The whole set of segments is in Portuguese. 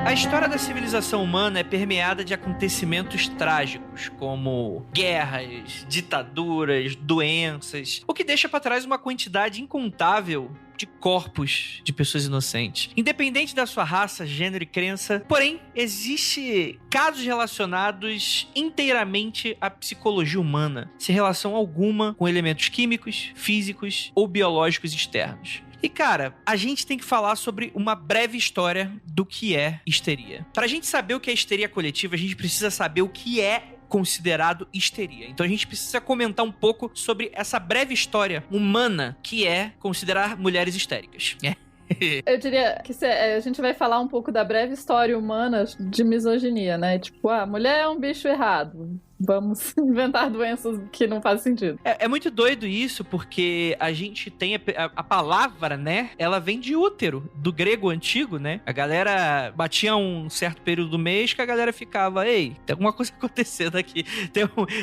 A história da civilização humana é permeada de acontecimentos trágicos, como guerras, ditaduras, doenças, o que deixa para trás uma quantidade incontável de corpos de pessoas inocentes. Independente da sua raça, gênero e crença, porém, existe casos relacionados inteiramente à psicologia humana, sem relação alguma com elementos químicos, físicos ou biológicos externos. E, cara, a gente tem que falar sobre uma breve história do que é histeria. Pra gente saber o que é histeria coletiva, a gente precisa saber o que é considerado histeria. Então a gente precisa comentar um pouco sobre essa breve história humana que é considerar mulheres histéricas. Eu diria que a gente vai falar um pouco da breve história humana de misoginia, né? Tipo, a mulher é um bicho errado. Vamos inventar doenças que não fazem sentido. É muito doido isso, porque a gente tem a palavra, né? Ela vem de útero, do grego antigo, né? A galera batia um certo período do mês que a galera ficava, ei, tem alguma coisa acontecendo aqui.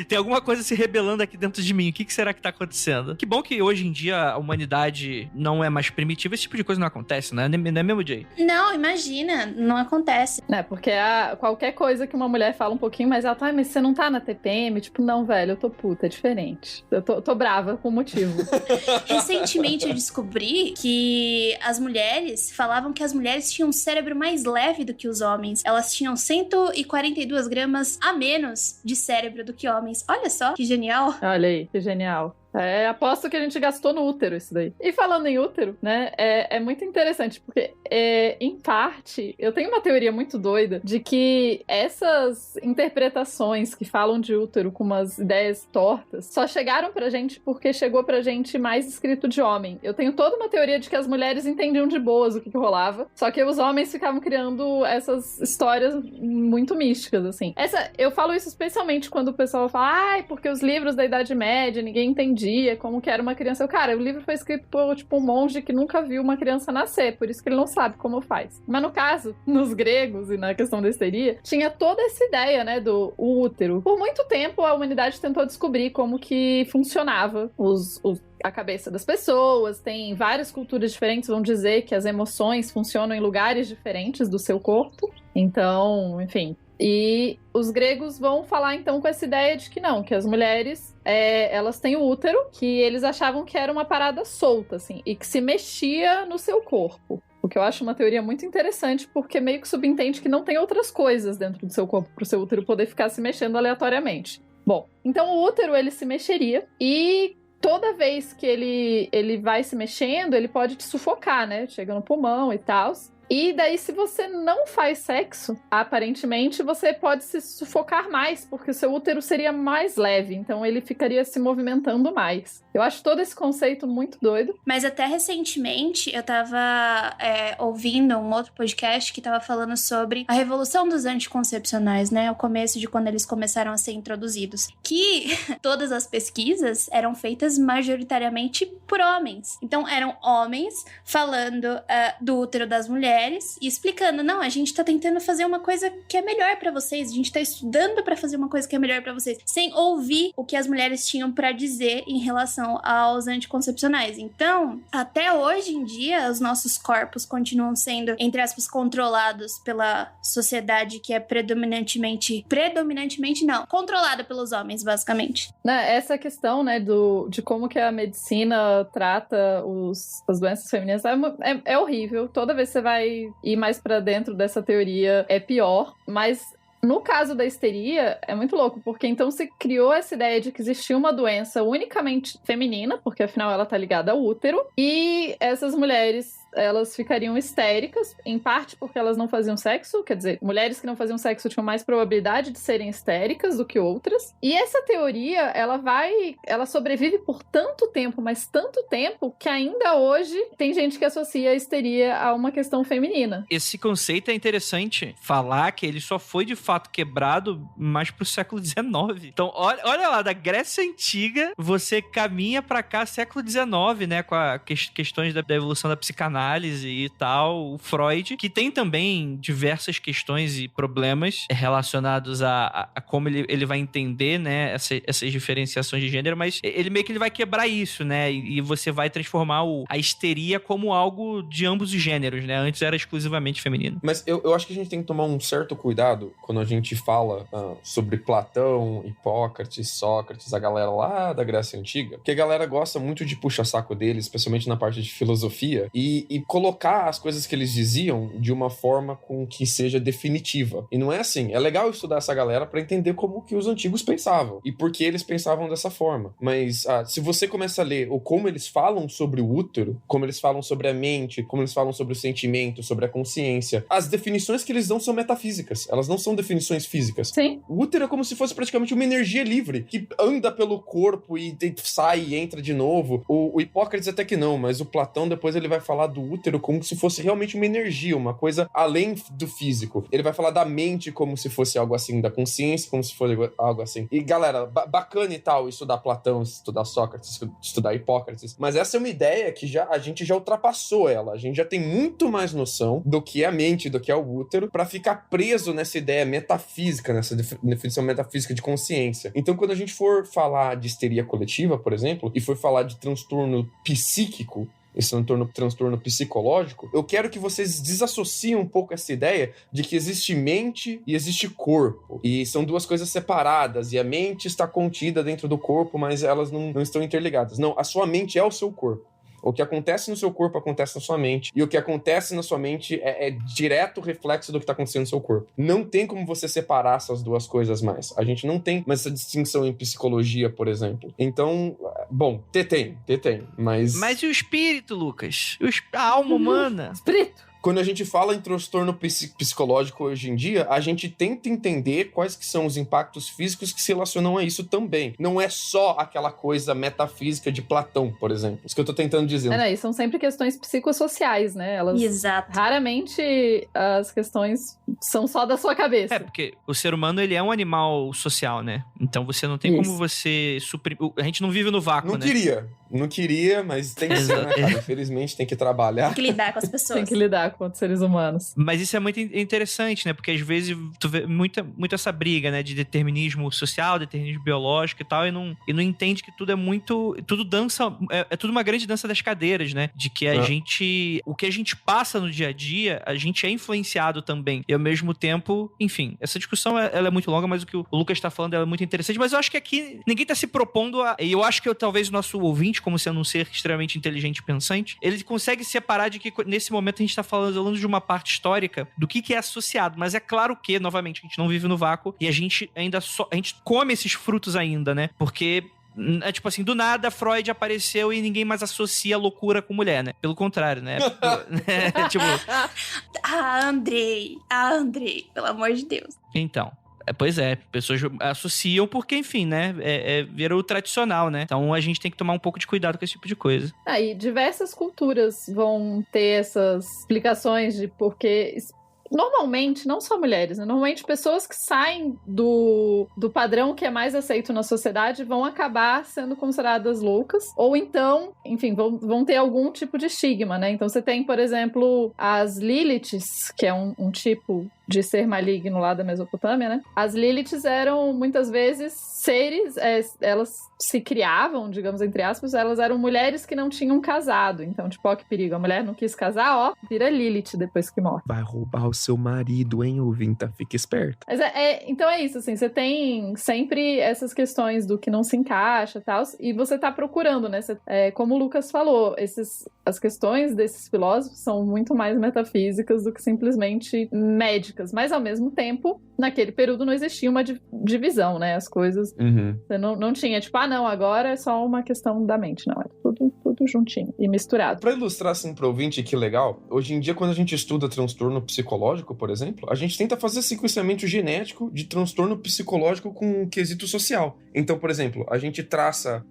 Tem alguma coisa se rebelando aqui dentro de mim. O que será que tá acontecendo? Que bom que hoje em dia a humanidade não é mais primitiva. Esse tipo de coisa não acontece, né? Não é mesmo, Jay? Não, imagina. Não acontece. Porque qualquer coisa que uma mulher fala um pouquinho mais alto, mas você não tá na TPM, tipo, não, velho, eu tô puta, é diferente. Eu tô brava com motivo. Recentemente eu descobri que as mulheres falavam que as mulheres tinham um cérebro mais leve do que os homens. Elas tinham 142 gramas a menos de cérebro do que homens. Olha só, que genial. Olha aí, que genial. Aposto que a gente gastou no útero isso daí. E falando em útero, né, é muito interessante, porque em parte, eu tenho uma teoria muito doida de que essas interpretações que falam de útero com umas ideias tortas só chegaram pra gente porque chegou pra gente mais escrito de homem. Eu tenho toda uma teoria de que as mulheres entendiam de boas o que rolava, só que os homens ficavam criando essas histórias muito místicas, assim. Eu falo isso especialmente quando o pessoal fala, porque os livros da Idade Média, ninguém entendia como que era uma criança. Cara, o livro foi escrito por, tipo, um monge que nunca viu uma criança nascer, por isso que ele não sabe como faz. Mas no caso, nos gregos e na questão da histeria, tinha toda essa ideia, né, do útero. Por muito tempo, a humanidade tentou descobrir como que funcionava a cabeça das pessoas. Tem várias culturas diferentes, vão dizer que as emoções funcionam em lugares diferentes do seu corpo. Então, enfim. E os gregos vão falar, então, com essa ideia de que não, que as mulheres, elas têm o útero, que eles achavam que era uma parada solta, assim, e que se mexia no seu corpo. O que eu acho uma teoria muito interessante, porque meio que subentende que não tem outras coisas dentro do seu corpo para o seu útero poder ficar se mexendo aleatoriamente. Bom, então o útero, ele se mexeria e toda vez que ele vai se mexendo, ele pode te sufocar, né? Chega no pulmão e tal. E daí, se você não faz sexo, aparentemente, você pode se sufocar mais, porque o seu útero seria mais leve, então ele ficaria se movimentando mais. Eu acho todo esse conceito muito doido. Mas até recentemente, eu tava ouvindo um outro podcast que tava falando sobre a revolução dos anticoncepcionais, né? O começo de quando eles começaram a ser introduzidos. Que todas as pesquisas eram feitas majoritariamente por homens. Então, eram homens falando do útero das mulheres e explicando, não, a gente tá tentando fazer uma coisa que é melhor pra vocês, a gente tá estudando pra fazer uma coisa que é melhor pra vocês, sem ouvir o que as mulheres tinham pra dizer em relação aos anticoncepcionais. Então, até hoje em dia, os nossos corpos continuam sendo, entre aspas, controlados pela sociedade que é predominantemente não, controlada pelos homens, basicamente. Essa questão, né, de como que a medicina trata as doenças femininas é horrível. Toda vez que você vai ir mais pra dentro dessa teoria, é pior. Mas no caso da histeria, é muito louco, porque então se criou essa ideia de que existia uma doença unicamente feminina, porque afinal ela tá ligada ao útero, e essas mulheres, elas ficariam histéricas, em parte porque elas não faziam sexo, quer dizer, mulheres que não faziam sexo tinham mais probabilidade de serem histéricas do que outras. E essa teoria, ela sobrevive por tanto tempo, mas tanto tempo, que ainda hoje tem gente que associa a histeria a uma questão feminina. Esse conceito é interessante falar que ele só foi de fato quebrado mais pro século XIX. Então, olha lá, da Grécia Antiga, você caminha pra cá século XIX, né, com questões da evolução da psicanálise, psicanálise e tal, o Freud, que tem também diversas questões e problemas relacionados a como ele vai entender, né, essas diferenciações de gênero, mas ele meio que ele vai quebrar isso, né, e você vai transformar a histeria como algo de ambos os gêneros, né, antes era exclusivamente feminino. Mas eu acho que a gente tem que tomar um certo cuidado quando a gente fala sobre Platão, Hipócrates, Sócrates, a galera lá da Grécia Antiga, porque a galera gosta muito de puxar saco deles, especialmente na parte de filosofia, e colocar as coisas que eles diziam de uma forma com que seja definitiva. E não é assim. É legal estudar essa galera para entender como que os antigos pensavam e por que eles pensavam dessa forma. Mas se você começa a ler ou como eles falam sobre o útero, como eles falam sobre a mente, como eles falam sobre o sentimento, sobre a consciência, as definições que eles dão são metafísicas. Elas não são definições físicas. Sim. O útero é como se fosse praticamente uma energia livre que anda pelo corpo e sai e entra de novo. O Hipócrates até que não, mas o Platão depois ele vai falar do útero como se fosse realmente uma energia, uma coisa além do físico. Ele vai falar da mente como se fosse algo assim, da consciência como se fosse algo assim. E galera, bacana e tal estudar Platão, estudar Sócrates, estudar Hipócrates, mas essa é uma ideia que a gente já ultrapassou ela. A gente já tem muito mais noção do que é a mente, do que é o útero, pra ficar preso nessa ideia metafísica, nessa definição metafísica de consciência. Então, quando a gente for falar de histeria coletiva, por exemplo, e for falar de transtorno psíquico, esse transtorno psicológico, eu quero que vocês desassociem um pouco essa ideia de que existe mente e existe corpo. E são duas coisas separadas, e a mente está contida dentro do corpo, mas elas não estão interligadas. Não, a sua mente é o seu corpo. O que acontece no seu corpo acontece na sua mente. E o que acontece na sua mente é direto reflexo do que está acontecendo no seu corpo. Não tem como você separar essas duas coisas mais. A gente não tem mais essa distinção em psicologia, por exemplo. Então, bom, tem. Mas e o espírito, Lucas? A alma humana? Espírito! Quando a gente fala em transtorno psicológico hoje em dia, a gente tenta entender quais que são os impactos físicos que se relacionam a isso também. Não é só aquela coisa metafísica de Platão, por exemplo. Isso que eu tô tentando dizer. E são sempre questões psicossociais, né? Exato. Raramente as questões são só da sua cabeça. Porque o ser humano, ele é um animal social, né? Então você não tem como você suprimir... A gente não vive no vácuo, né? Não queria, mas tem que ser, né, cara? Infelizmente tem que trabalhar. Tem que lidar com as pessoas. Tem que lidar com os seres humanos. Mas isso é muito interessante, né? Porque às vezes tu vê muito essa briga, né? De determinismo social, determinismo biológico e tal, e não entende que tudo é muito... Tudo dança... É tudo uma grande dança das cadeiras, né? De que a gente... O que a gente passa no dia a dia, a gente é influenciado também. E ao mesmo tempo, enfim, essa discussão ela é muito longa, mas o que o Lucas tá falando é muito interessante. Mas eu acho que aqui ninguém tá se propondo a... E eu acho que talvez o nosso ouvinte, como sendo um ser extremamente inteligente e pensante, ele consegue separar de que nesse momento a gente tá falando de uma parte histórica do que é associado, mas é claro que, novamente, a gente não vive no vácuo e a gente a gente come esses frutos ainda, né? Porque é tipo assim, do nada Freud apareceu e ninguém mais associa loucura com mulher, né? Pelo contrário, né? Tipo... Andrei, pelo amor de Deus. Então... Pois é, pessoas associam porque, enfim, né, virou tradicional, né? Então a gente tem que tomar um pouco de cuidado com esse tipo de coisa. E diversas culturas vão ter essas explicações de porquê... Normalmente, não só mulheres, né? Normalmente pessoas que saem do padrão que é mais aceito na sociedade vão acabar sendo consideradas loucas, ou então, enfim, vão ter algum tipo de estigma, né? Então você tem, por exemplo, as Liliths, que é um tipo de ser maligno lá da Mesopotâmia, né? As Liliths eram, muitas vezes, seres, elas se criavam, digamos, entre aspas, elas eram mulheres que não tinham casado. Então, tipo, ó, que perigo, a mulher não quis casar, ó, vira Lilith depois que morre. Vai roubar o seu marido, hein, ouvinta? Fica esperto. Mas então é isso, assim, você tem sempre essas questões do que não se encaixa e tal, e você tá procurando, né? Como o Lucas falou, as questões desses filósofos são muito mais metafísicas do que simplesmente médicas. Mas, ao mesmo tempo, naquele período não existia uma divisão, né? As coisas... Você não tinha, tipo, não, agora é só uma questão da mente. Não, é tudo juntinho e misturado. Pra ilustrar, assim, pro ouvinte, que legal, hoje em dia, quando a gente estuda transtorno psicológico, por exemplo, a gente tenta fazer sequenciamento genético de transtorno psicológico com quesito social. Então, por exemplo, a gente traça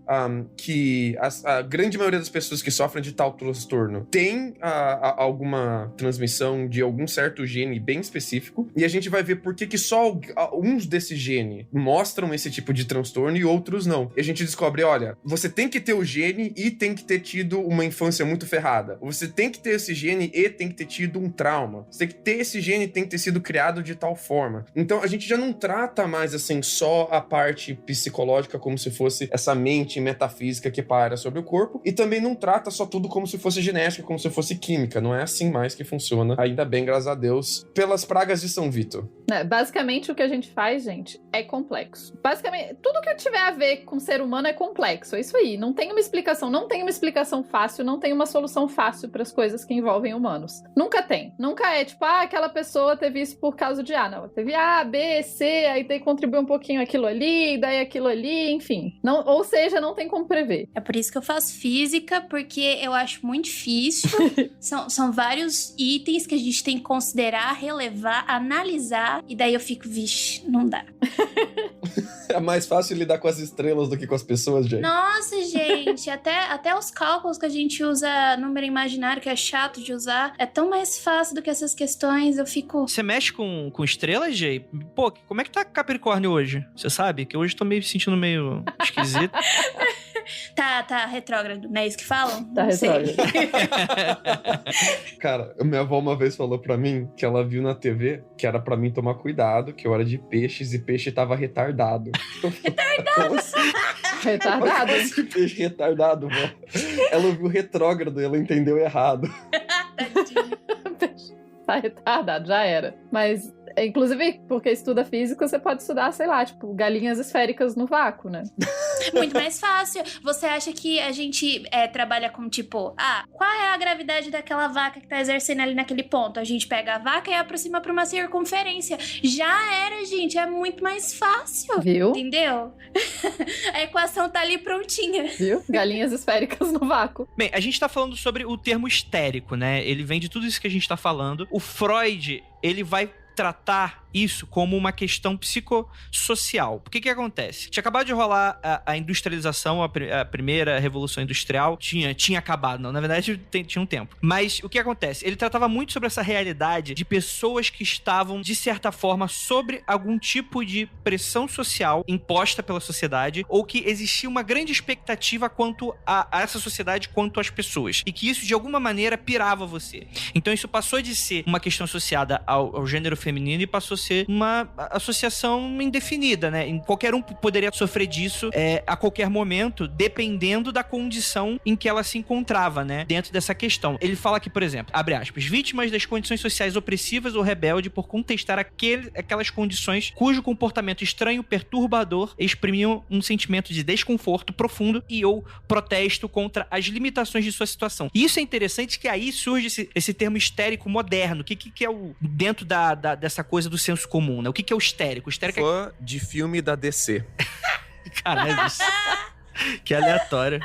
que a grande maioria das pessoas que sofrem de tal transtorno tem alguma transmissão de algum certo gene bem específico, e a gente vai ver por que só uns desse gene mostram esse tipo de transtorno e outros não. E a gente descobre, olha, você tem que ter o gene e tem que ter tido uma infância muito ferrada. Você tem que ter esse gene e tem que ter tido um trauma. Você tem que ter esse gene e tem que ter sido criado de tal forma. Então, a gente já não trata mais, assim, só a parte psicológica como se fosse essa mente metafísica que paira sobre o corpo, e também não trata só tudo como se fosse genética, como se fosse química. Não é assim mais que funciona, ainda bem, graças a Deus, pelas pragas de São Vito. Basicamente, o que a gente faz, gente, é complexo. Basicamente, tudo que tiver a ver com ser humano é complexo. É isso aí. Não tem uma explicação fácil, não tem uma solução fácil para as coisas que envolvem humanos. Nunca tem. Nunca é tipo, aquela pessoa teve isso por causa de A. Não, teve A, B, C, aí daí contribuiu um pouquinho aquilo ali, daí aquilo ali, enfim. Não, ou seja, não tem como prever. É por isso que eu faço física, porque eu acho muito difícil. São vários itens que a gente tem que considerar, relevar, analisar, e daí eu fico, vixe, não dá. É mais fácil lidar com as estrelas do que com as pessoas, gente. Nossa, gente, até os cálculos que a gente usa número imaginário, que é chato de usar, é tão mais fácil do que essas questões, eu fico... Você mexe com estrelas, Jay? Pô, como é que tá Capricórnio hoje? Você sabe? Que hoje eu tô me sentindo meio esquisito. Tá retrógrado, não é isso que falam? Tá retrógrado. Cara, minha avó uma vez falou pra mim que ela viu na TV que era pra mim tomar cuidado, que eu era de peixes e peixe tava retardado. Retardado? Retardado? Esse peixe retardado, vó. Ela ouviu retrógrado e ela entendeu errado. Tadinho. Tá retardado, já era. Mas, inclusive, porque estuda física, você pode estudar, sei lá, tipo, galinhas esféricas no vácuo, né? Muito mais fácil. Você acha que a gente trabalha com, tipo, qual é a gravidade daquela vaca que tá exercendo ali naquele ponto? A gente pega a vaca e aproxima pra uma circunferência. Já era, gente. É muito mais fácil. Viu? Entendeu? A equação tá ali prontinha. Viu? Galinhas esféricas no vácuo. Bem, a gente tá falando sobre o termo histérico, né? Ele vem de tudo isso que a gente tá falando. O Freud, ele vai tratar isso como uma questão psicossocial. Por que acontece? Tinha acabado de rolar a industrialização, a primeira revolução industrial. Tinha acabado, não. Na verdade, tinha um tempo. Mas o que acontece? Ele tratava muito sobre essa realidade de pessoas que estavam, de certa forma, sobre algum tipo de pressão social imposta pela sociedade, ou que existia uma grande expectativa quanto a essa sociedade, quanto às pessoas. E que isso, de alguma maneira, pirava você. Então, isso passou de ser uma questão associada ao gênero feminino e passou a ser uma associação indefinida, né? Qualquer um poderia sofrer disso a qualquer momento, dependendo da condição em que ela se encontrava, né? Dentro dessa questão. Ele fala aqui, por exemplo, abre aspas, vítimas das condições sociais opressivas ou rebelde por contestar aquelas condições cujo comportamento estranho, perturbador, exprimiam um sentimento de desconforto profundo e ou protesto contra as limitações de sua situação. E isso é interessante, que aí surge esse termo histérico moderno. O que é o dentro dessa coisa do senso comum, né? O que é o histérico? O histérico Fã de filme da DC. Caralho, isso. Que aleatório.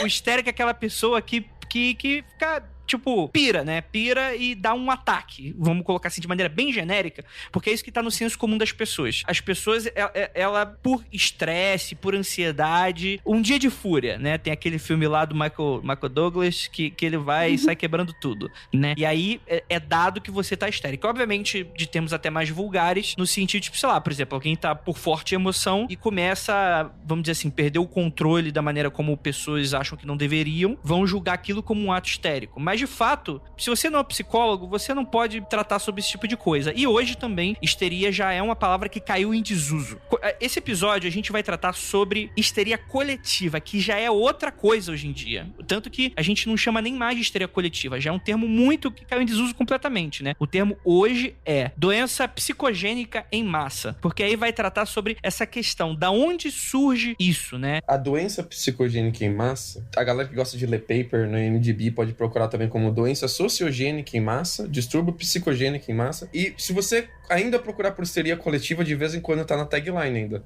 O histérico é aquela pessoa que fica, tipo, pira, né? Pira e dá um ataque. Vamos colocar assim de maneira bem genérica, porque é isso que tá no senso comum das pessoas. As pessoas, ela por estresse, por ansiedade, um dia de fúria, né? Tem aquele filme lá do Michael Douglas que ele vai e sai quebrando tudo, né? E aí é dado que você tá histérico. Obviamente, de termos até mais vulgares, no sentido, tipo, sei lá, por exemplo, alguém tá por forte emoção e começa, vamos dizer assim, perder o controle da maneira como pessoas acham que não deveriam, vão julgar aquilo como um ato histérico. Mas, de fato, se você não é psicólogo, você não pode tratar sobre esse tipo de coisa. E hoje também, histeria já é uma palavra que caiu em desuso. Esse episódio a gente vai tratar sobre histeria coletiva, que já é outra coisa hoje em dia. Tanto que a gente não chama nem mais de histeria coletiva, já é um termo muito que caiu em desuso completamente, né? O termo hoje é doença psicogênica em massa, porque aí vai tratar sobre essa questão, da onde surge isso, né? A doença psicogênica em massa, a galera que gosta de ler paper no MDB pode procurar também como doença sociogênica em massa, distúrbio psicogênico em massa. E se você ainda procurar por histeria coletiva de vez em quando tá na tagline ainda.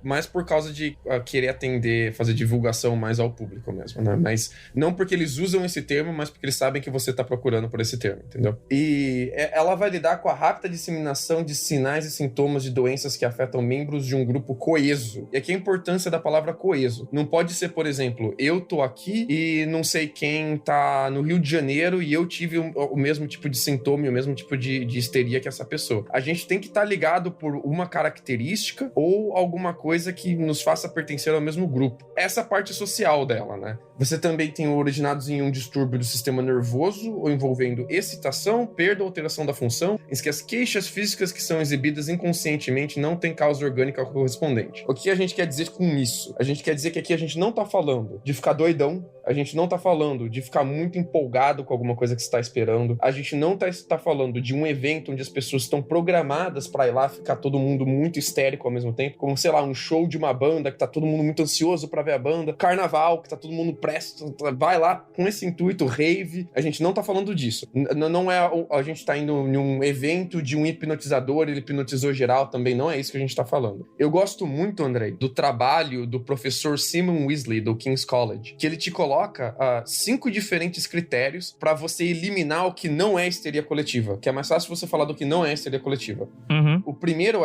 Mais por causa de querer atender, fazer divulgação mais ao público mesmo, né? Mas não porque eles usam esse termo, mas porque eles sabem que você tá procurando por esse termo, entendeu? E ela vai lidar com a rápida disseminação de sinais e sintomas de doenças que afetam membros de um grupo coeso. E aqui a importância da palavra coeso. Não pode ser, por exemplo, eu tô aqui e não sei quem tá no Rio de Janeiro e eu tive o mesmo tipo de sintoma e o mesmo tipo de histeria que essa pessoa. A gente tem que estar ligado por uma característica ou alguma coisa que nos faça pertencer ao mesmo grupo. Essa parte social dela, né? Você também tem originados em um distúrbio do sistema nervoso ou envolvendo excitação, perda ou alteração da função, em que as queixas físicas que são exibidas inconscientemente não têm causa orgânica correspondente. O que a gente quer dizer com isso? A gente quer dizer que aqui a gente não tá falando de ficar doidão, a gente não tá falando de ficar muito empolgado com alguma coisa que você tá esperando, a gente não tá falando de um evento onde as pessoas estão programadas pra ir lá ficar todo mundo muito histérico ao mesmo tempo, como, sei lá, um show de uma banda que tá todo mundo muito ansioso pra ver a banda, carnaval, que tá todo mundo presto, vai lá com esse intuito, rave, a gente não tá falando disso. Não é a gente tá indo em um evento de um hipnotizador, ele hipnotizou geral, também não é isso que a gente tá falando. Eu gosto muito, Andrei, do trabalho do professor Simon Weasley, do King's College, que ele te coloca 5 diferentes critérios pra você eliminar o que não é histeria coletiva, que é mais fácil você falar do que não é histeria coletiva. Uhum. O primeiro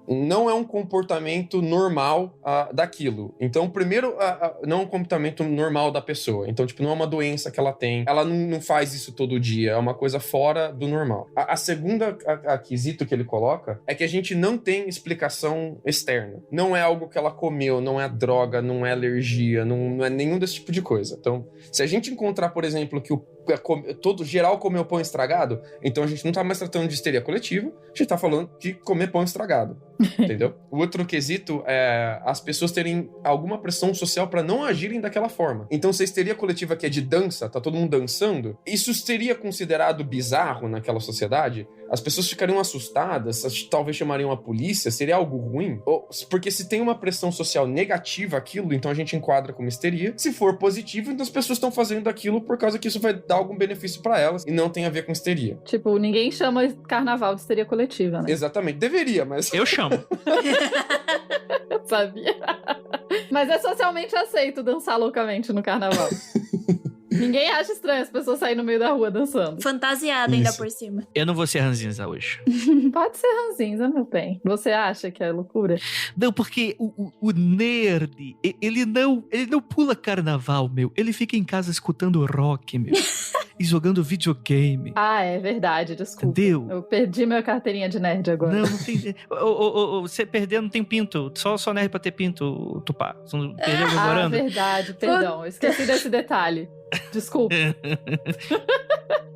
não é um comportamento normal daquilo. Então, primeiro, não é um comportamento normal da pessoa. Então, tipo, não é uma doença que ela tem. Ela não faz isso todo dia. É uma coisa fora do normal. A segunda quesito que ele coloca é que a gente não tem explicação externa. Não é algo que ela comeu, não é droga, não é alergia, não é nenhum desse tipo de coisa. Então, se a gente encontrar, por exemplo, que todo geral comeu pão estragado, então a gente não tá mais tratando de histeria coletiva, a gente tá falando de comer pão estragado. Entendeu? O outro quesito é as pessoas terem alguma pressão social pra não agirem daquela forma. Então, se a histeria coletiva que é de dança, tá todo mundo dançando, isso seria considerado bizarro naquela sociedade? As pessoas ficariam assustadas, talvez chamariam a polícia, seria algo ruim? Porque se tem uma pressão social negativa aquilo, então a gente enquadra como histeria. Se for positivo, então as pessoas estão fazendo aquilo por causa que isso vai dar algum benefício pra elas e não tem a ver com histeria. Tipo, ninguém chama carnaval de histeria coletiva, né? Exatamente. Deveria, mas... Eu chamo. Eu sabia. Mas é socialmente aceito dançar loucamente no carnaval. Ninguém acha estranho as pessoas saírem no meio da rua dançando. Fantasiada ainda por cima. Eu não vou ser ranzinza hoje. Pode ser ranzinza, meu bem. Você acha que é loucura? Não, porque o nerd, ele não pula carnaval, meu. Ele fica em casa escutando rock, meu. E jogando videogame. Ah, é verdade, desculpa. Entendeu? Eu perdi minha carteirinha de nerd agora. Não tem... Você perder não tem pinto. Só nerd pra ter pinto, Tupá. Você não perdeu memorando? Ah, verdade, perdão. Eu esqueci desse detalhe. Desculpa.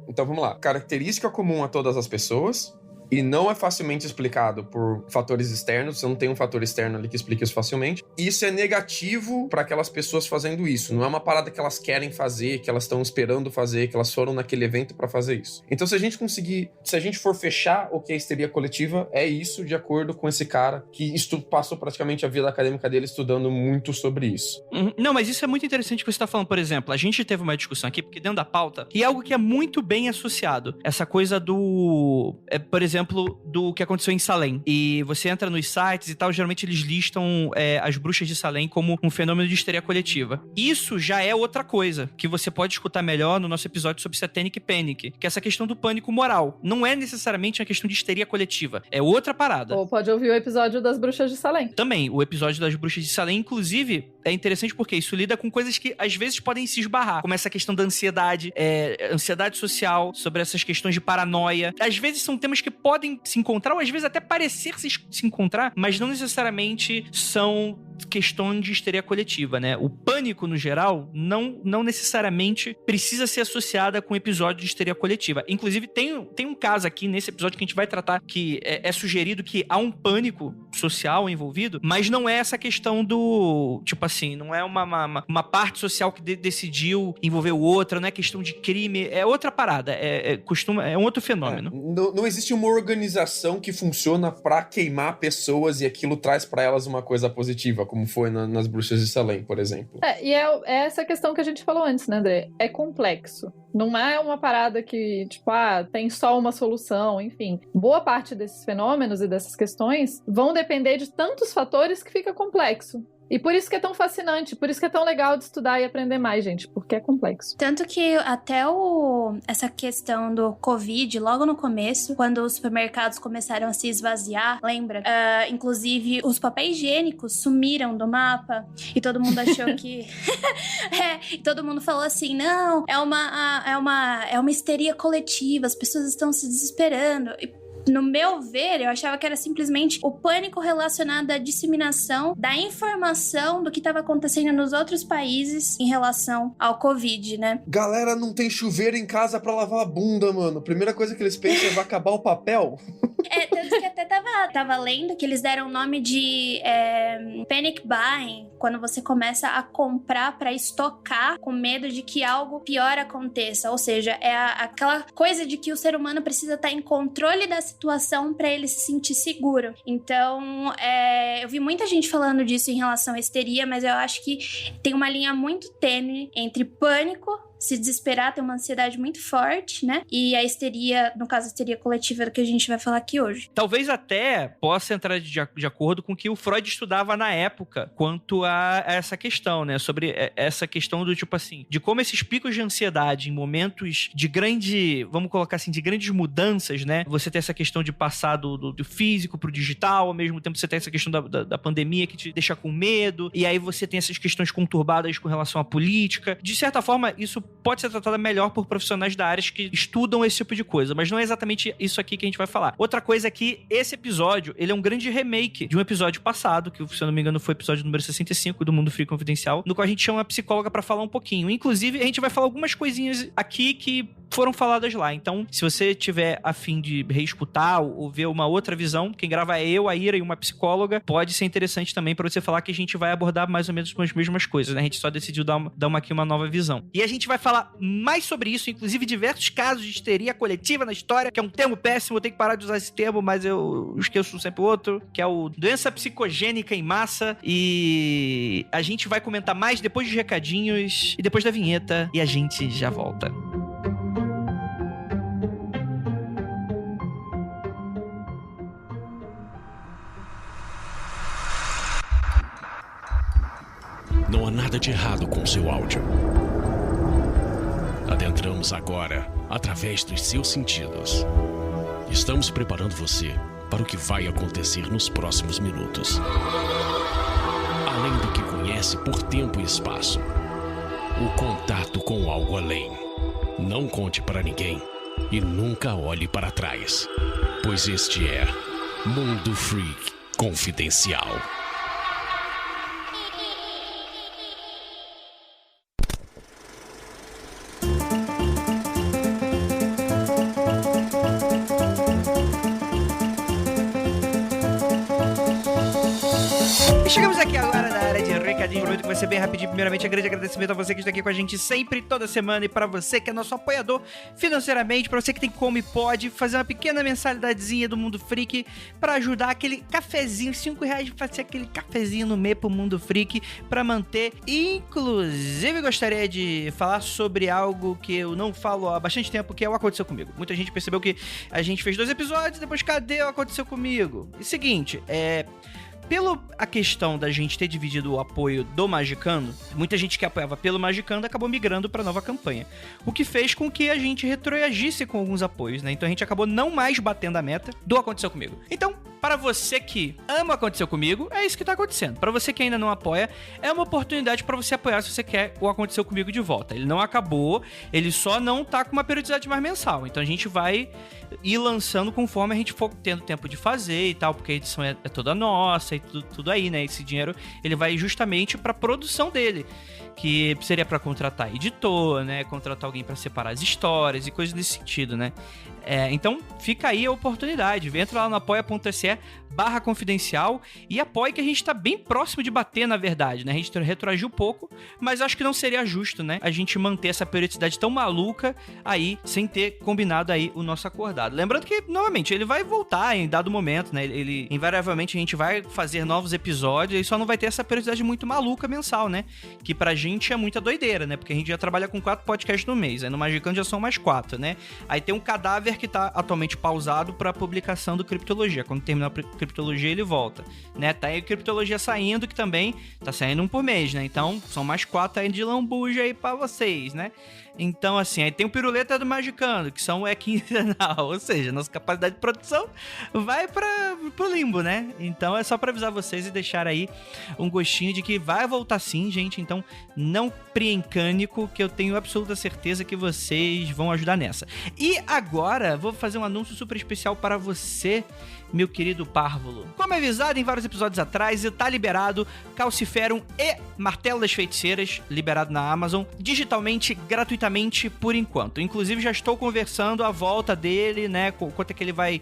Então vamos lá. Característica comum a todas as pessoas e não é facilmente explicado por fatores externos. Você não tem um fator externo ali que explique isso facilmente. Isso é negativo para aquelas pessoas fazendo isso. Não é uma parada que elas querem fazer, que elas estão esperando fazer, que elas foram naquele evento para fazer isso. Então, se a gente for fechar o que é histeria coletiva, é isso de acordo com esse cara que passou praticamente a vida acadêmica dele estudando muito sobre isso. Não, mas isso é muito interessante que você tá falando. Por exemplo, a gente teve uma discussão aqui, porque dentro da pauta, e é algo que é muito bem associado. Essa coisa por exemplo, do que aconteceu em Salem. E você entra nos sites e tal, geralmente eles listam as bruxas de Salem como um fenômeno de histeria coletiva. Isso já é outra coisa, que você pode escutar melhor no nosso episódio sobre Satanic Panic, que é essa questão do pânico moral. Não é necessariamente uma questão de histeria coletiva, é outra parada. Ou pode ouvir o episódio das bruxas de Salem. Também, o episódio das bruxas de Salem, inclusive, é interessante porque isso lida com coisas que às vezes podem se esbarrar, como essa questão da ansiedade, ansiedade social, sobre essas questões de paranoia. Às vezes são temas que podem se encontrar, ou às vezes até parecer se encontrar, mas não necessariamente são questões de histeria coletiva, né? O pânico, no geral, não necessariamente precisa ser associada com episódio de histeria coletiva. Inclusive, tem um caso aqui nesse episódio que a gente vai tratar que é sugerido que há um pânico social envolvido, mas não é essa questão do... Tipo assim, não é uma parte social que decidiu envolver o outro, não é questão de crime, é outra parada, é um outro fenômeno. Não existe uma organização que funciona pra queimar pessoas e aquilo traz pra elas uma coisa positiva. como foi nas Bruxas de Salem, por exemplo. E é essa questão que a gente falou antes, né, André? É complexo. Não é uma parada que, tipo, tem só uma solução, enfim. Boa parte desses fenômenos e dessas questões vão depender de tantos fatores que fica complexo. E por isso que é tão fascinante, por isso que é tão legal de estudar e aprender mais, gente, porque é complexo. Tanto que até essa questão do Covid, logo no começo, quando os supermercados começaram a se esvaziar, lembra? Inclusive, os papéis higiênicos sumiram do mapa e todo mundo achou que... e todo mundo falou assim, não, é uma histeria coletiva, as pessoas estão se desesperando. No meu ver, eu achava que era simplesmente o pânico relacionado à disseminação da informação do que estava acontecendo nos outros países em relação ao Covid, né? Galera, não tem chuveiro em casa pra lavar a bunda, mano. Primeira coisa que eles pensam é vai acabar o papel. Tanto que até tava lendo que eles deram o nome de panic buying, quando você começa a comprar pra estocar com medo de que algo pior aconteça. Ou seja, é aquela coisa de que o ser humano precisa estar em controle da situação pra ele se sentir seguro. Então, eu vi muita gente falando disso em relação à histeria, mas eu acho que tem uma linha muito tênue entre pânico, se desesperar, ter uma ansiedade muito forte, né? E a histeria, no caso a histeria coletiva, do que a gente vai falar aqui hoje. Talvez até possa entrar de acordo com o que o Freud estudava na época quanto a essa questão, né? Sobre essa questão do tipo assim, de como esses picos de ansiedade em momentos de vamos colocar assim, de grandes mudanças, né? Você tem essa questão de passar do físico pro digital, ao mesmo tempo você tem essa questão da pandemia que te deixa com medo, e aí você tem essas questões conturbadas com relação à política. De certa forma, isso pode ser tratada melhor por profissionais da área que estudam esse tipo de coisa, mas não é exatamente isso aqui que a gente vai falar. Outra coisa é que esse episódio, ele é um grande remake de um episódio passado, que se eu não me engano foi o episódio número 65 do Mundo Freak Confidencial, no qual a gente chama uma psicóloga pra falar um pouquinho. Inclusive, a gente vai falar algumas coisinhas aqui que foram faladas lá. Então, se você tiver a fim de reescutar ou ver uma outra visão, quem grava é eu, a Ira e uma psicóloga, pode ser interessante também pra você falar que a gente vai abordar mais ou menos as mesmas coisas, né? A gente só decidiu dar uma nova visão. E a gente vai falar mais sobre isso, inclusive diversos casos de histeria coletiva na história, que é um termo péssimo, eu tenho que parar de usar esse termo, mas eu esqueço sempre o outro, que é o doença psicogênica em massa, e a gente vai comentar mais depois dos recadinhos e depois da vinheta, e a gente já volta. Não há nada de errado com o seu áudio. Adentramos agora através dos seus sentidos. Estamos preparando você para o que vai acontecer nos próximos minutos. Além do que conhece por tempo e espaço, o contato com algo além. Não conte para ninguém e nunca olhe para trás, pois este é Mundo Freak Confidencial. E chegamos aqui agora na área de recadinho, prometo que vai ser bem rapidinho. Primeiramente, um grande agradecimento a você que está aqui com a gente sempre, toda semana, e para você que é nosso apoiador financeiramente, para você que tem como e pode fazer uma pequena mensalidadezinha do Mundo Freak para ajudar aquele cafezinho, R$5 para ser aquele cafezinho no mês pro Mundo Freak, para manter. Inclusive, gostaria de falar sobre algo que eu não falo há bastante tempo, que é o Aconteceu Comigo. Muita gente percebeu que a gente fez 2 episódios, depois cadê o Aconteceu Comigo? E seguinte, pela a questão da gente ter dividido o apoio do Magicando, muita gente que apoiava pelo Magicando acabou migrando para a nova campanha. O que fez com que a gente retroagisse com alguns apoios, né? Então a gente acabou não mais batendo a meta do Aconteceu Comigo. Então, para você que ama Aconteceu Comigo, é isso que tá acontecendo. Para você que ainda não apoia, é uma oportunidade para você apoiar se você quer o Aconteceu Comigo de volta. Ele não acabou, ele só não tá com uma periodicidade mais mensal. Então a gente vai ir lançando conforme a gente for tendo tempo de fazer e tal, porque a edição é toda nossa e tudo aí, né? Esse dinheiro, ele vai justamente pra produção dele, que seria pra contratar editor, né? Contratar alguém pra separar as histórias e coisas nesse sentido, né? Então, fica aí a oportunidade. Entra lá no apoia.se/confidencial e apoie, que a gente tá bem próximo de bater, na verdade, né? A gente retroagiu pouco, mas acho que não seria justo, né? A gente manter essa periodicidade tão maluca aí, sem ter combinado aí o nosso acordado. Lembrando que, novamente, ele vai voltar em dado momento, né? Ele invariavelmente, a gente vai fazer novos episódios e só não vai ter essa periodicidade muito maluca mensal, né? Que pra gente é muita doideira, né? Porque a gente já trabalha com 4 podcasts no mês. Aí no Magicando já são mais 4, né? Aí tem um cadáver que tá atualmente pausado pra publicação do Criptologia. Quando terminar a Criptologia, ele volta, né? Tá aí a Criptologia saindo, que também tá saindo um por mês, né? Então, são mais 4 aí de lambuja aí pra vocês, né? Então, assim, aí tem o Piruleta do Magicando, que são quinzenal, ou seja, nossa capacidade de produção vai pro limbo, né? Então é só pra avisar vocês e deixar aí um gostinho de que vai voltar sim, gente. Então não preencânico, que eu tenho absoluta certeza que vocês vão ajudar nessa. E agora, vou fazer um anúncio super especial para você, meu querido Párvulo. Como avisado em vários episódios atrás, tá liberado Calciferum e Martelo das Feiticeiras, liberado na Amazon, digitalmente, gratuitamente, por enquanto. Inclusive, já estou conversando a volta dele, né, quanto é que ele vai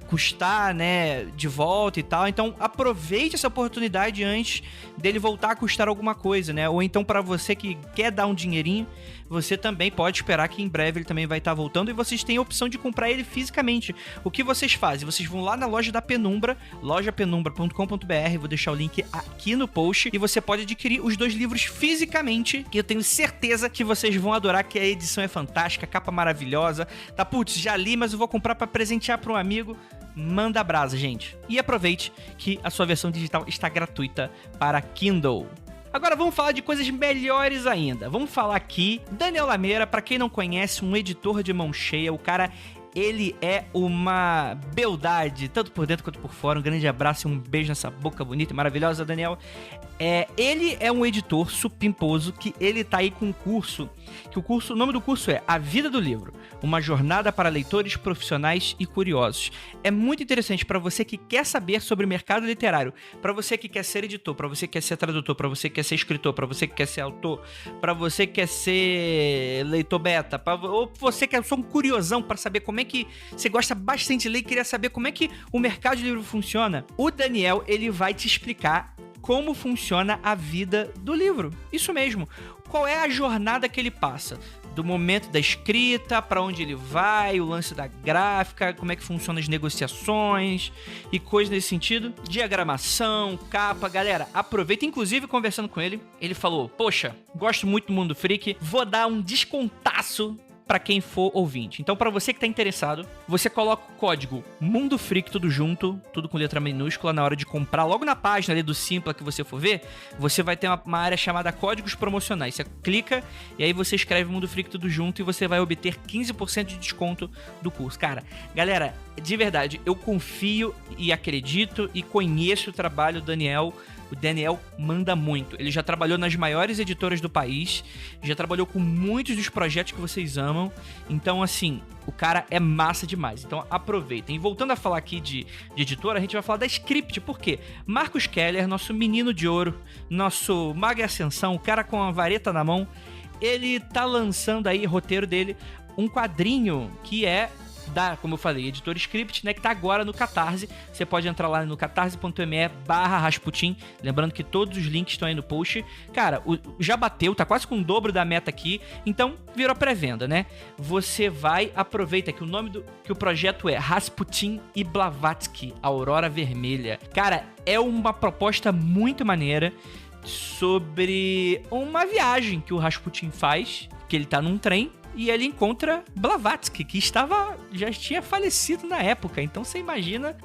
custar, né, de volta e tal. Então, aproveite essa oportunidade antes dele voltar a custar alguma coisa, né? Ou então, para você que quer dar um dinheirinho, você também pode esperar que em breve ele também vai estar voltando e vocês têm a opção de comprar ele fisicamente. O que vocês fazem? Vocês vão lá na loja da Penumbra, lojapenumbra.com.br, vou deixar o link aqui no post, e você pode adquirir os 2 livros fisicamente, que eu tenho certeza que vocês vão adorar, que a edição é fantástica, capa maravilhosa, tá? Putz, já li, mas eu vou comprar para presentear para um amigo. Manda brasa, gente. E aproveite que a sua versão digital está gratuita para Kindle. Agora vamos falar de coisas melhores ainda. Vamos falar aqui, Daniel Lameira, pra quem não conhece, um editor de mão cheia. O cara, ele é uma beldade, tanto por dentro quanto por fora. Um grande abraço e um beijo nessa boca bonita e maravilhosa, Daniel. Ele é um editor supimposo, que ele tá aí com um curso, o nome do curso é A Vida do Livro, uma jornada para leitores profissionais e curiosos. É muito interessante para você que quer saber sobre o mercado literário, para você que quer ser editor, para você que quer ser tradutor, para você que quer ser escritor, para você que quer ser autor, para você que quer ser leitor beta, ou você que é só um curiosão para saber como é que você gosta bastante de ler e queria saber como é que o mercado de livro funciona. O Daniel, ele vai te explicar como funciona a vida do livro. Isso mesmo. Qual é a jornada que ele passa? Do momento da escrita, para onde ele vai, o lance da gráfica, como é que funcionam as negociações e coisas nesse sentido. Diagramação, capa. Galera, aproveita. Inclusive, conversando com ele, ele falou, poxa, gosto muito do Mundo Freak, vou dar um descontaço para quem for ouvinte. Então, para você que tá interessado, você coloca o código Mundo Freak, tudo junto, tudo com letra minúscula, na hora de comprar. Logo na página ali do Simpla que você for ver, você vai ter uma área chamada Códigos Promocionais. Você clica e aí você escreve Mundo Freak, tudo junto, e você vai obter 15% de desconto do curso. Cara, galera, de verdade, eu confio e acredito e conheço o trabalho do Daniel. O Daniel manda muito. Ele já trabalhou nas maiores editoras do país, já trabalhou com muitos dos projetos que vocês amam. Então, assim, o cara é massa demais. Então, aproveitem. E voltando a falar aqui de editora, a gente vai falar da Script. Por quê? Marcos Keller, nosso menino de ouro, nosso mago em ascensão, o cara com a vareta na mão, ele tá lançando aí, roteiro dele, um quadrinho que é como eu falei, editor Script, né, que tá agora no Catarse. Você pode entrar lá no catarse.me/Rasputin, lembrando que todos os links estão aí no post. Cara, já bateu, tá quase com o dobro da meta aqui, então virou pré-venda, né? Você vai, aproveita que que o projeto é Rasputin e Blavatsky, Aurora Vermelha. Cara, é uma proposta muito maneira sobre uma viagem que o Rasputin faz, que ele tá num trem, e ele encontra Blavatsky, que já tinha falecido na época. Então você imagina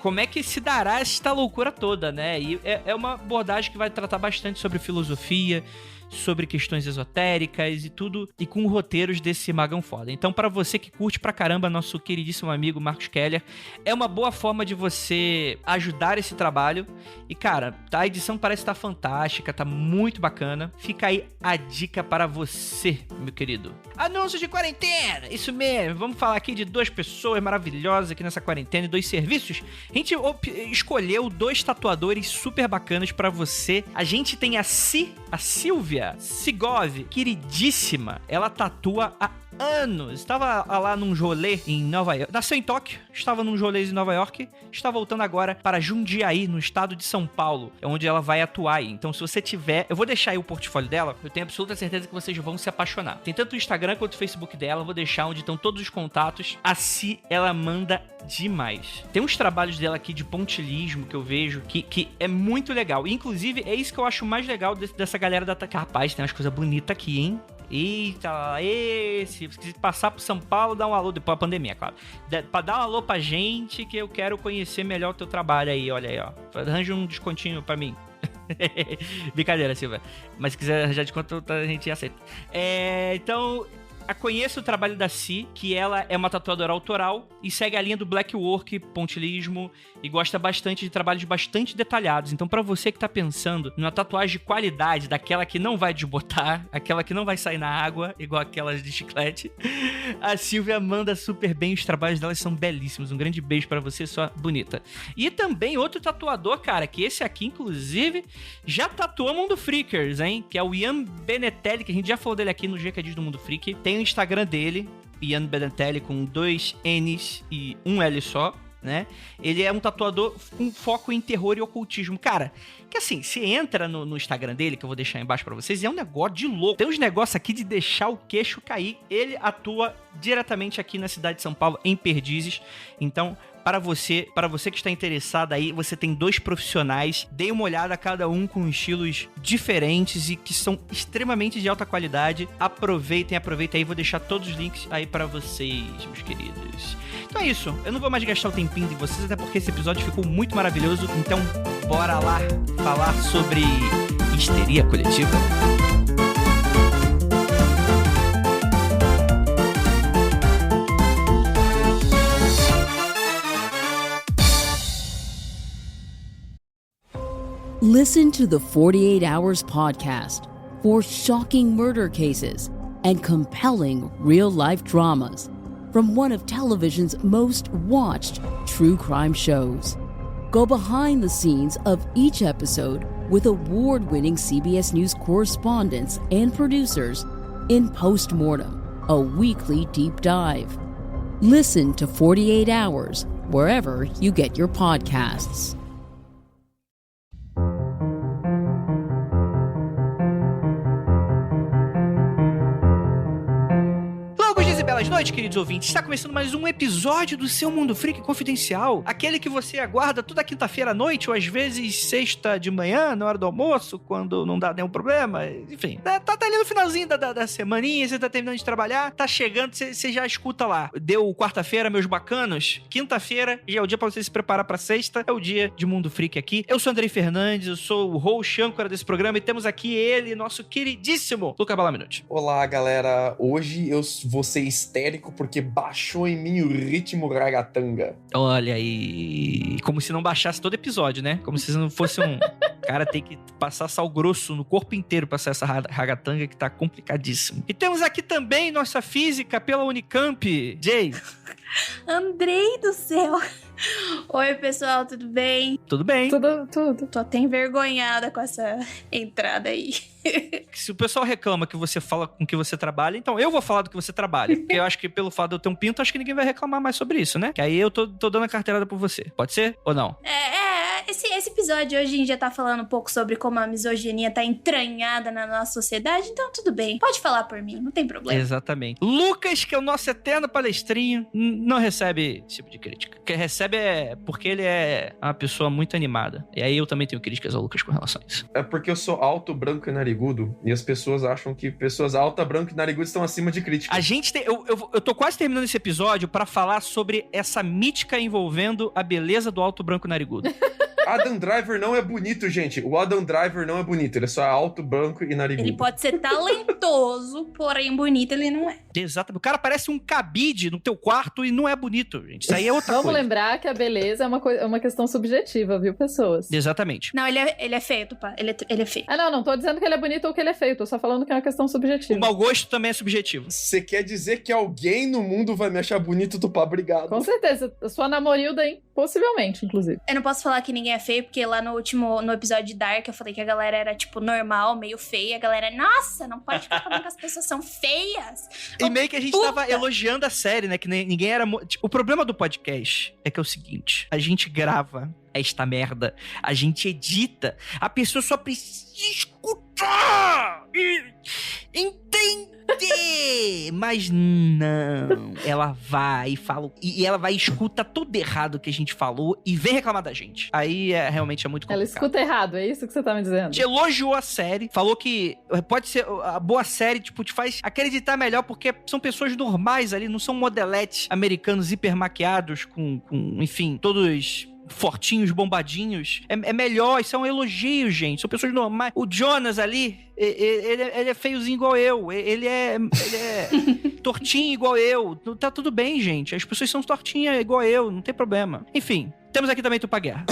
como é que se dará esta loucura toda, né? E é uma abordagem que vai tratar bastante sobre filosofia, sobre questões esotéricas e tudo, e com roteiros desse magão foda. Então, pra você que curte pra caramba nosso queridíssimo amigo Marcos Keller, é uma boa forma de você ajudar esse trabalho. E, cara, a edição parece estar fantástica, tá muito bacana. Fica aí a dica para você, meu querido. Anúncio de quarentena! Isso mesmo, vamos falar aqui de 2 pessoas maravilhosas aqui nessa quarentena e 2 serviços. A gente escolheu 2 tatuadores super bacanas pra você. A gente tem a Silvia Sigov, queridíssima. Ela tatua há anos. Estava lá num rolê em Nova York. Nasceu em Tóquio, estava num rolê em Nova York, está voltando agora para Jundiaí, no estado de São Paulo, é onde ela vai atuar aí. Então, se você tiver... Eu vou deixar aí o portfólio dela, eu tenho absoluta certeza que vocês vão se apaixonar. Tem tanto o Instagram quanto o Facebook dela, eu vou deixar onde estão todos os contatos. Assim, ela manda demais. Tem uns trabalhos dela aqui de pontilhismo que eu vejo que é muito legal. Inclusive, é isso que eu acho mais legal dessa galera da... Rapaz, tem umas coisas bonitas aqui, hein? Eita, se passar pro São Paulo, dá um alô, depois da pandemia, claro. Pra dar um alô pra gente, que eu quero conhecer melhor o teu trabalho aí, olha aí, ó. Arranja um descontinho pra mim. Brincadeira, Silva. Mas se quiser arranjar desconto, a gente aceita. Então... Conheço o trabalho da Si, que ela é uma tatuadora autoral e segue a linha do black work, pontilhismo e gosta bastante de trabalhos bastante detalhados. Então, pra você que tá pensando numa tatuagem de qualidade, daquela que não vai desbotar, aquela que não vai sair na água, igual aquelas de chiclete, a Silvia manda super bem, os trabalhos dela são belíssimos. Um grande beijo pra você, sua bonita. E também outro tatuador, cara, que esse aqui, inclusive, já tatuou Mundo Freakers, hein? Que é o Ian Benetelli, que a gente já falou dele aqui no GQDs do Mundo Freak. Tem o Instagram dele, Ian Benetelli, com 2 N's e 1 L só, né? Ele é um tatuador com foco em terror e ocultismo. Cara, que assim, você entra no Instagram dele, que eu vou deixar aí embaixo pra vocês, e é um negócio de louco. Tem uns negócios aqui de deixar o queixo cair. Ele atua diretamente aqui na cidade de São Paulo, em Perdizes. Então... Para você que está interessado aí, você tem 2 profissionais. Dê uma olhada, cada um com estilos diferentes e que são extremamente de alta qualidade. Aproveitem aí. Vou deixar todos os links aí para vocês, meus queridos. Então é isso. Eu não vou mais gastar o tempinho de vocês, até porque esse episódio ficou muito maravilhoso. Então, bora lá falar sobre histeria coletiva. Listen to the 48 Hours podcast for shocking murder cases and compelling real-life dramas from one of television's most watched true crime shows. Go behind the scenes of each episode with award-winning CBS News correspondents and producers in Postmortem, a weekly deep dive. Listen to 48 Hours wherever you get your podcasts. Belas noites, queridos ouvintes. Está começando mais um episódio do seu Mundo Freak Confidencial. Aquele que você aguarda toda quinta-feira à noite, ou às vezes sexta de manhã, na hora do almoço, quando não dá nenhum problema. Enfim, tá ali no finalzinho da semaninha, você tá terminando de trabalhar, tá chegando, você já escuta lá. Deu quarta-feira, meus bacanos. Quinta-feira já é o dia pra você se preparar pra sexta. É o dia de Mundo Freak aqui. Eu sou Andrei Fernandes, eu sou o host âncora desse programa e temos aqui ele, nosso queridíssimo Luca Balaminuti. Olá, galera. Hoje eu vou ser histérico porque baixou em mim o ritmo ragatanga. Olha aí, como se não baixasse todo episódio, né? Como se não fosse um... cara tem que passar sal grosso no corpo inteiro pra ser essa ragatanga que tá complicadíssimo. E temos aqui também nossa física pela Unicamp, Jay. Andrei do céu. Oi, pessoal, tudo bem? Tudo bem. Tudo. Tô até envergonhada com essa entrada aí. Se o pessoal reclama que você fala com que você trabalha, então eu vou falar do que você trabalha. Porque eu acho que pelo fato de eu ter um pinto, acho que ninguém vai reclamar mais sobre isso, né? Que aí eu tô dando a carteirada por você. Pode ser ou não? Esse episódio hoje em dia tá falando um pouco sobre como a misoginia tá entranhada na nossa sociedade, então tudo bem. Pode falar por mim, não tem problema. Exatamente. Lucas, que é o nosso eterno palestrinho, não recebe esse tipo de crítica. O que recebe é porque ele é uma pessoa muito animada. E aí eu também tenho críticas ao Lucas com relação a isso. É porque eu sou alto, branco e narigudo, e as pessoas acham que pessoas altas, branco e narigudo estão acima de crítica. A gente tem... Eu tô quase terminando esse episódio pra falar sobre essa mítica envolvendo a beleza do alto, branco e narigudo. Adam Driver não é bonito, gente. O Adam Driver não é bonito. Ele é só alto, branco e narigudo. Ele pode ser talentoso, porém bonito ele não é. Exato. O cara parece um cabide no teu quarto e não é bonito, gente. Isso aí é outra coisa. Vamos lembrar que a beleza é uma questão subjetiva, viu, pessoas? Exatamente. Não, ele é feio, Tupá. Ele é feio. Não tô dizendo que ele é bonito ou que ele é feio. Tô só falando que é uma questão subjetiva. O mau gosto também é subjetivo. Você quer dizer que alguém no mundo vai me achar bonito, Tupá? Obrigado. Com certeza. Eu sou a namorilda, hein? Possivelmente, inclusive. Eu não posso falar que ninguém é feio, porque lá no episódio de Dark eu falei que a galera era, tipo, normal, meio feia. A galera, nossa, não pode ficar falando que as pessoas são feias. E meio que a gente tava elogiando a série, né? Que ninguém era... Tipo, o problema do podcast é que é o seguinte. A gente grava esta merda. A gente edita. A pessoa só precisa escutar e entender. Mas não. Ela vai e fala... E ela vai e escuta tudo errado que a gente falou e vem reclamar da gente. Aí realmente é muito complicado. Ela escuta errado, é isso que você tá me dizendo? A gente elogiou a série, falou que pode ser a boa série, tipo, te faz acreditar melhor porque são pessoas normais ali, não são modeletes americanos hipermaquiados com enfim, todos fortinhos, bombadinhos. É melhor, isso é um elogio, gente. São pessoas normais. O Jonas ali, ele é feiozinho igual eu. Ele é tortinho igual eu. Tá tudo bem, gente. As pessoas são tortinhas igual eu, não tem problema. Enfim, temos aqui também Tupaguerra.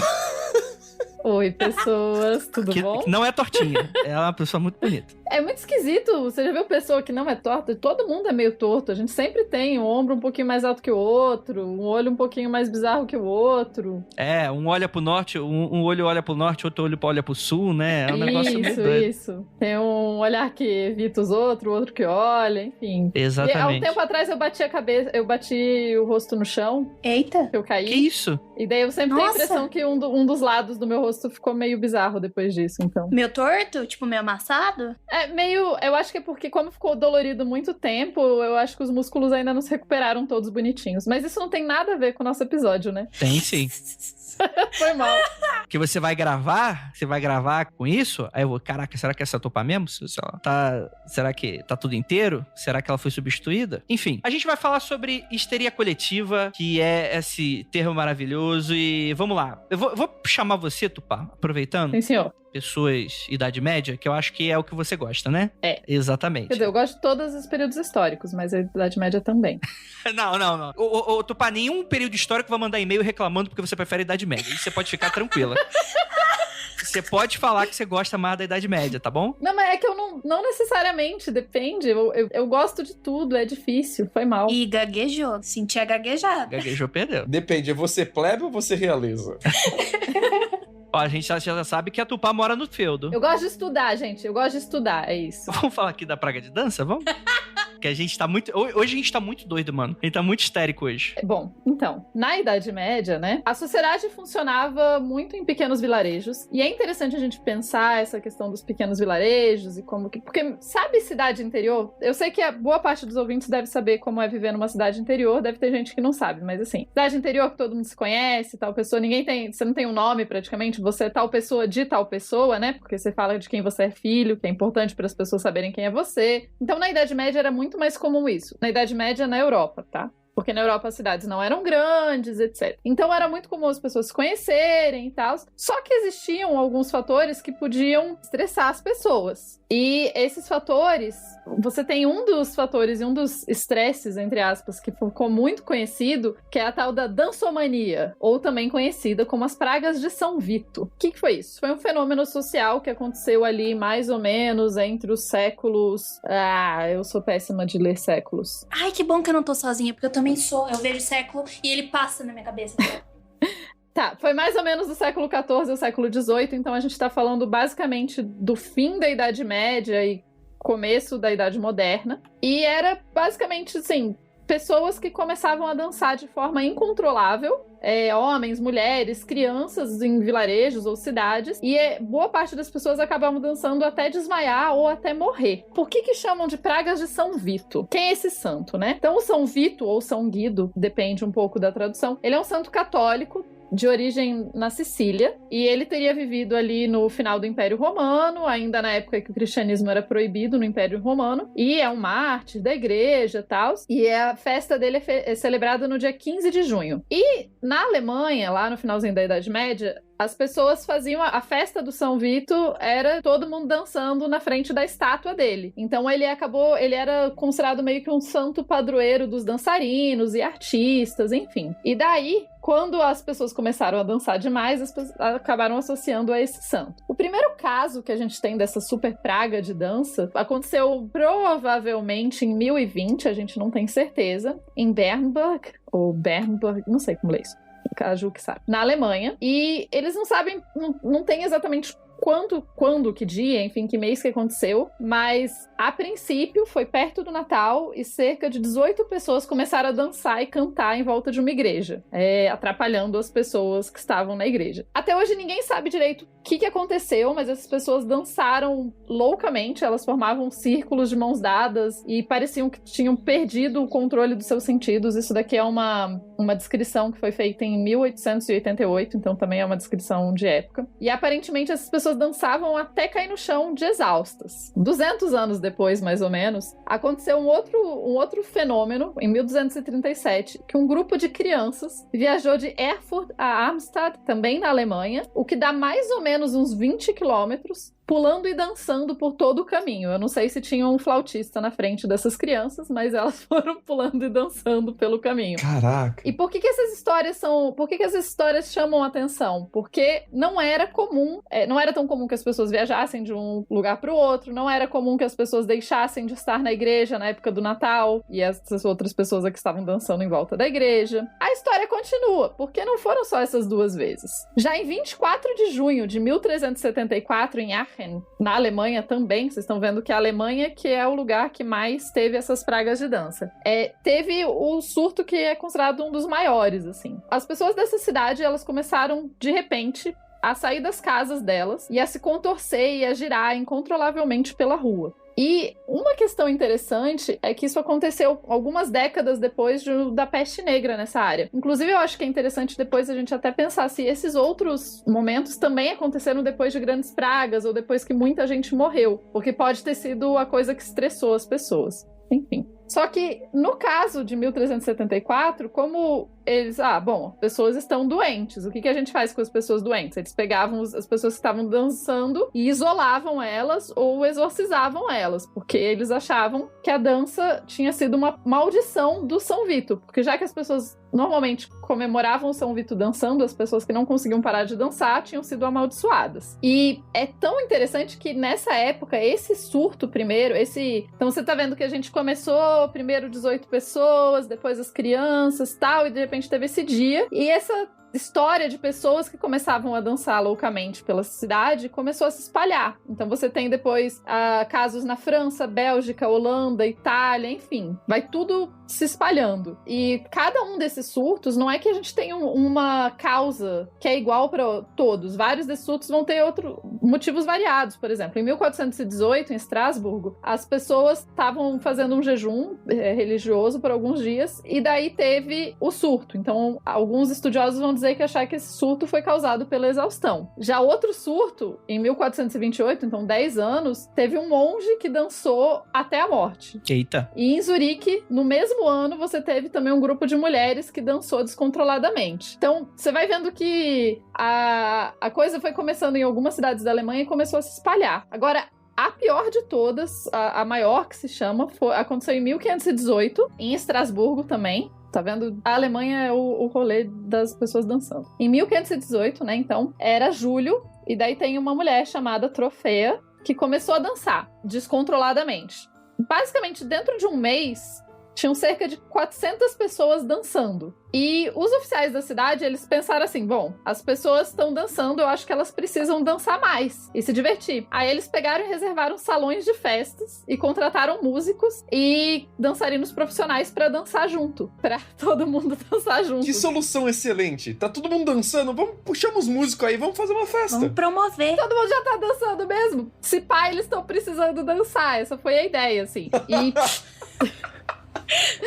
Oi, pessoas, tudo bom? Que não é tortinha. Ela é uma pessoa muito bonita. É muito esquisito. Você já viu pessoa que não é torta? Todo mundo é meio torto. A gente sempre tem um ombro um pouquinho mais alto que o outro, um olho um pouquinho mais bizarro que o outro. É, um olha pro norte, um olho olha pro norte, outro olho olha pro sul, né? É um negócio meio doido. Isso. Tem um olhar que evita os outros, o outro que olha, enfim. Exatamente. E há um tempo atrás eu bati a cabeça, eu bati o rosto no chão. Eita. Eu caí. Que isso? E daí eu sempre tenho a impressão que um dos lados do meu rosto ficou meio bizarro depois disso, então. Meio torto? Tipo, meio amassado? É, meio... Eu acho que é porque como ficou dolorido muito tempo, eu acho que os músculos ainda não se recuperaram todos bonitinhos. Mas isso não tem nada a ver com o nosso episódio, né? Tem sim. Foi mal. Que você vai gravar com isso, aí eu vou, caraca, será que essa topar mesmo? Será que tá tudo inteiro? Será que ela foi substituída? Enfim, a gente vai falar sobre histeria coletiva, que é esse termo maravilhoso, e vamos lá. Eu vou chamar você, Tupá, aproveitando. Sim, senhor. Pessoas idade média, que eu acho que é o que você gosta, né? É. Exatamente. Quer dizer, eu gosto de todos os períodos históricos, mas a idade média também. Não. Ô, Tupá, nenhum período histórico vai mandar e-mail reclamando porque você prefere a idade média. Isso você pode ficar tranquila. Você pode falar que você gosta mais da Idade Média, tá bom? Não, mas é que eu não necessariamente, depende. Eu gosto de tudo, é difícil, foi mal. E gaguejou, senti a gaguejada. Gaguejou, perdeu. Depende, é você plebe ou você realeza? Ó, a gente já sabe que a Tupá mora no feudo. Eu gosto de estudar, gente. Eu gosto de estudar, é isso. Vamos falar aqui da praga de dança? Vamos? Que a gente tá muito... Hoje a gente tá muito doido, mano. A gente tá muito histérico hoje. Bom, então, na Idade Média, né, a sociedade funcionava muito em pequenos vilarejos. E é interessante a gente pensar essa questão dos pequenos vilarejos e como que... Porque, sabe cidade interior? Eu sei que a boa parte dos ouvintes deve saber como é viver numa cidade interior. Deve ter gente que não sabe, mas assim, cidade interior que todo mundo se conhece, tal pessoa, você não tem um nome praticamente, você é tal pessoa de tal pessoa, né? Porque você fala de quem você é filho, que é importante para as pessoas saberem quem é você. Então, na Idade Média era muito mais comum isso. Na Idade Média, na Europa, tá? Porque na Europa as cidades não eram grandes, etc. Então era muito comum as pessoas se conhecerem e tal. Só que existiam alguns fatores que podiam estressar as pessoas. E esses fatores, você tem um dos fatores e um dos estresses, entre aspas, que ficou muito conhecido, que é a tal da dançomania, ou também conhecida como as pragas de São Vito. O que foi isso? Foi um fenômeno social que aconteceu ali mais ou menos entre os séculos... eu sou péssima de ler séculos. Ai, que bom que eu não tô sozinha, porque eu também sou. Eu vejo século e ele passa na minha cabeça. Tá, foi mais ou menos do século XIV ao século XVIII, então a gente tá falando basicamente do fim da Idade Média e começo da Idade Moderna. E era basicamente, assim, pessoas que começavam a dançar de forma incontrolável. Homens, mulheres, crianças em vilarejos ou cidades, e boa parte das pessoas acabavam dançando até desmaiar ou até morrer. Por que chamam de pragas de São Vito? Quem é esse santo, né? Então o São Vito ou São Guido, depende um pouco da tradução, ele é um santo católico de origem na Sicília, e ele teria vivido ali no final do Império Romano, ainda na época que o cristianismo era proibido no Império Romano, e é um mártir da igreja e tal, e a festa dele é celebrada no dia 15 de junho. E na Alemanha, lá no finalzinho da Idade Média, as pessoas faziam a festa do São Vito, era todo mundo dançando na frente da estátua dele. Então ele era considerado meio que um santo padroeiro dos dançarinos e artistas, enfim. E daí, quando as pessoas começaram a dançar demais, as pessoas acabaram associando a esse santo. O primeiro caso que a gente tem dessa super praga de dança aconteceu provavelmente em 1020, a gente não tem certeza, em Bernburg, ou Bernburg, não sei como é isso. a Ju que sabe, na Alemanha. E eles não sabem, não tem exatamente quando, que dia, enfim, que mês que aconteceu, mas a princípio foi perto do Natal e cerca de 18 pessoas começaram a dançar e cantar em volta de uma igreja, atrapalhando as pessoas que estavam na igreja. Até hoje ninguém sabe direito o que aconteceu, mas essas pessoas dançaram loucamente, elas formavam círculos de mãos dadas e pareciam que tinham perdido o controle dos seus sentidos. Isso daqui é uma descrição que foi feita em 1888, então também é uma descrição de época. E aparentemente essas pessoas dançavam até cair no chão de exaustas. 200 anos depois, mais ou menos, aconteceu um outro fenômeno, em 1237, que um grupo de crianças viajou de Erfurt a Arnstadt, também na Alemanha, o que dá mais ou menos uns 20 quilômetros, pulando e dançando por todo o caminho. Eu não sei se tinha um flautista na frente dessas crianças, mas elas foram pulando e dançando pelo caminho. Caraca! E por que essas histórias chamam a atenção? Porque não era comum, não era tão comum que as pessoas viajassem de um lugar para o outro, não era comum que as pessoas deixassem de estar na igreja na época do Natal e essas outras pessoas aqui estavam dançando em volta da igreja. A história continua, porque não foram só essas duas vezes. Já em 24 de junho de 1374, em Aachen, na Alemanha também, vocês estão vendo que a Alemanha que é o lugar que mais teve essas pragas de dança. Teve o surto que é considerado um dos maiores, assim. As pessoas dessa cidade, elas começaram, de repente, a sair das casas delas e a se contorcer e a girar incontrolavelmente pela rua. E uma questão interessante é que isso aconteceu algumas décadas depois da peste negra nessa área. Inclusive, eu acho que é interessante depois a gente até pensar se esses outros momentos também aconteceram depois de grandes pragas ou depois que muita gente morreu, porque pode ter sido a coisa que estressou as pessoas. Enfim. Só que, no caso de 1374, como eles... pessoas estão doentes. O que a gente faz com as pessoas doentes? Eles pegavam as pessoas que estavam dançando e isolavam elas ou exorcizavam elas, porque eles achavam que a dança tinha sido uma maldição do São Vito, porque já que as pessoas normalmente comemoravam o São Vito dançando, as pessoas que não conseguiam parar de dançar tinham sido amaldiçoadas. E é tão interessante que nessa época, esse surto primeiro, Então você tá vendo que a gente começou primeiro 18 pessoas, depois as crianças e tal, e de repente teve esse dia, e essa história de pessoas que começavam a dançar loucamente pela cidade começou a se espalhar. Então você tem depois casos na França, Bélgica, Holanda, Itália, enfim, vai tudo se espalhando. E cada um desses surtos, não é que a gente tenha uma causa que é igual para todos. Vários desses surtos vão ter motivos variados. Por exemplo, em 1418, em Estrasburgo, as pessoas estavam fazendo um jejum religioso por alguns dias, e daí teve o surto. Então, alguns estudiosos vão dizer que achar que esse surto foi causado pela exaustão. Já outro surto, em 1428, então 10 anos, teve um monge que dançou até a morte. Eita! E em Zurique, no mesmo ano, você teve também um grupo de mulheres que dançou descontroladamente. Então, você vai vendo que a coisa foi começando em algumas cidades da Alemanha e começou a se espalhar. Agora, a pior de todas, a maior que se chama, aconteceu em 1518, em Estrasburgo também. Tá vendo? A Alemanha é o rolê das pessoas dançando. Em 1518, né, então, era julho, e daí tem uma mulher chamada Trofeia que começou a dançar descontroladamente. Basicamente, dentro de um mês, tinham cerca de 400 pessoas dançando. E os oficiais da cidade, eles pensaram assim, bom, as pessoas estão dançando, eu acho que elas precisam dançar mais e se divertir. Aí eles pegaram e reservaram salões de festas e contrataram músicos e dançarinos profissionais pra dançar junto, pra todo mundo dançar junto. Que solução excelente! Tá todo mundo dançando, puxamos os músicos aí, vamos fazer uma festa. Vamos promover. Todo mundo já tá dançando mesmo. Se pá, eles estão precisando dançar. Essa foi a ideia, assim. E...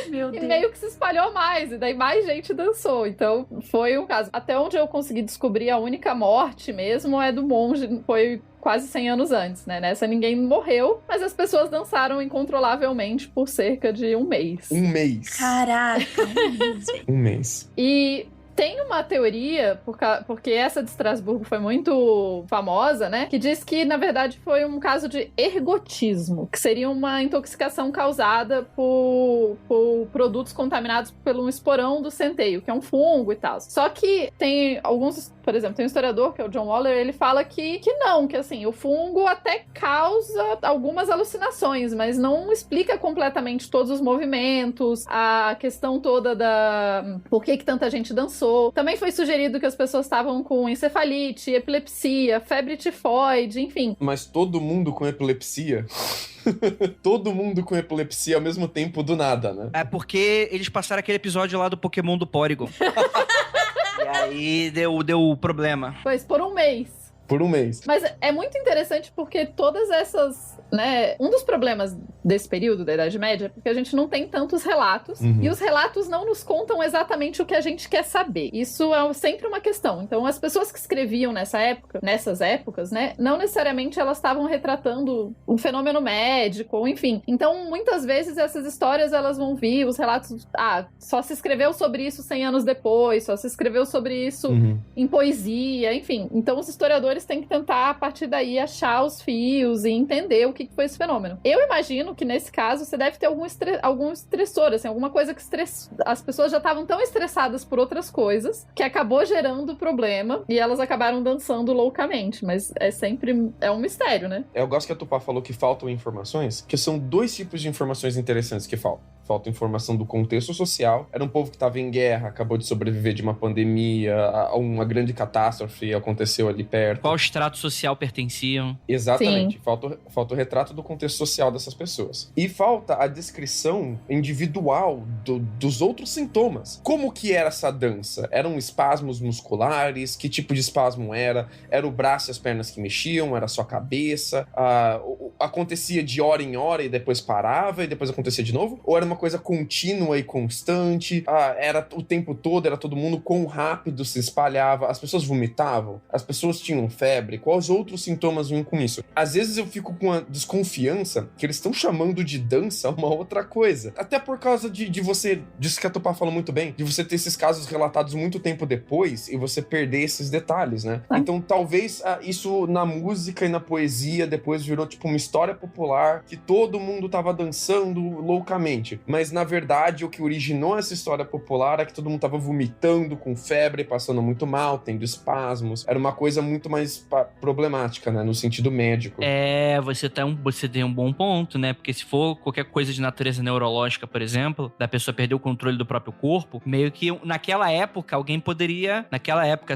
Meu Deus. E meio que se espalhou mais, e daí mais gente dançou. Então, foi um caso. Até onde eu consegui descobrir, a única morte mesmo é do monge, foi quase 100 anos antes, né? Nessa ninguém morreu, mas as pessoas dançaram incontrolavelmente por cerca de um mês. Um mês. Caraca, um mês. E... tem uma teoria, porque essa de Estrasburgo foi muito famosa, né? Que diz que, na verdade, foi um caso de ergotismo, que seria uma intoxicação causada por produtos contaminados pelo esporão do centeio, que é um fungo e tal. Só que tem alguns... Por exemplo, tem um historiador, que é o John Waller, ele fala que não, que assim, o fungo até causa algumas alucinações, mas não explica completamente todos os movimentos, a questão toda por que tanta gente dançou, passou. Também foi sugerido que as pessoas estavam com encefalite, epilepsia, febre tifoide, enfim. Mas todo mundo com epilepsia? Todo mundo com epilepsia ao mesmo tempo do nada, né? É porque eles passaram aquele episódio lá do Pokémon do Porygon. E aí deu problema. Pois, por um mês. Por um mês. Mas é muito interessante porque todas essas, né... Um dos problemas desse período da Idade Média é porque a gente não tem tantos relatos. Uhum. E os relatos não nos contam exatamente o que a gente quer saber. Isso é sempre uma questão. Então, as pessoas que escreviam nessas épocas, né? Não necessariamente elas estavam retratando um fenômeno médico, ou enfim. Então, muitas vezes, essas histórias, elas vão vir, os relatos... só se escreveu sobre isso 100 anos depois, só se escreveu sobre isso em poesia, enfim. Então, os historiadores têm que tentar, a partir daí, achar os fios e entender o que foi esse fenômeno. Eu imagino que, nesse caso, você deve ter algum estressor, assim, alguma coisa que as pessoas já estavam tão estressadas por outras coisas que acabou gerando problema e elas acabaram dançando loucamente. Mas é sempre um mistério, né? Eu gosto que a Tupá falou que faltam informações, que são 2 tipos de informações interessantes que faltam. Falta informação do contexto social. Era um povo que estava em guerra, acabou de sobreviver de uma pandemia, uma grande catástrofe aconteceu ali perto. Qual extrato social pertenciam? Exatamente. Falta o retrato do contexto social dessas pessoas. E falta a descrição individual dos outros sintomas. Como que era essa dança? Eram espasmos musculares? Que tipo de espasmo era? Era o braço e as pernas que mexiam? Era só a cabeça? Acontecia de hora em hora e depois parava e depois acontecia de novo? Ou era uma coisa contínua e constante? Era o tempo todo? Era todo mundo? Quão rápido se espalhava? As pessoas vomitavam? As pessoas tinham febre? Quais outros sintomas vinham com isso? Às vezes eu fico com a desconfiança que eles estão chamando de dança uma outra coisa. Até por causa de você, disso que a Tupá falou muito bem, de você ter esses casos relatados muito tempo depois e você perder esses detalhes, né? Então talvez isso na música e na poesia depois virou tipo uma história popular que todo mundo tava dançando loucamente. Mas na verdade o que originou essa história popular é que todo mundo tava vomitando com febre, passando muito mal, tendo espasmos. Era uma coisa muito mais problemática, né? No sentido médico. Você tem um bom ponto, né? Porque se for qualquer coisa de natureza neurológica, por exemplo, da pessoa perder o controle do próprio corpo, meio que naquela época, alguém poderia,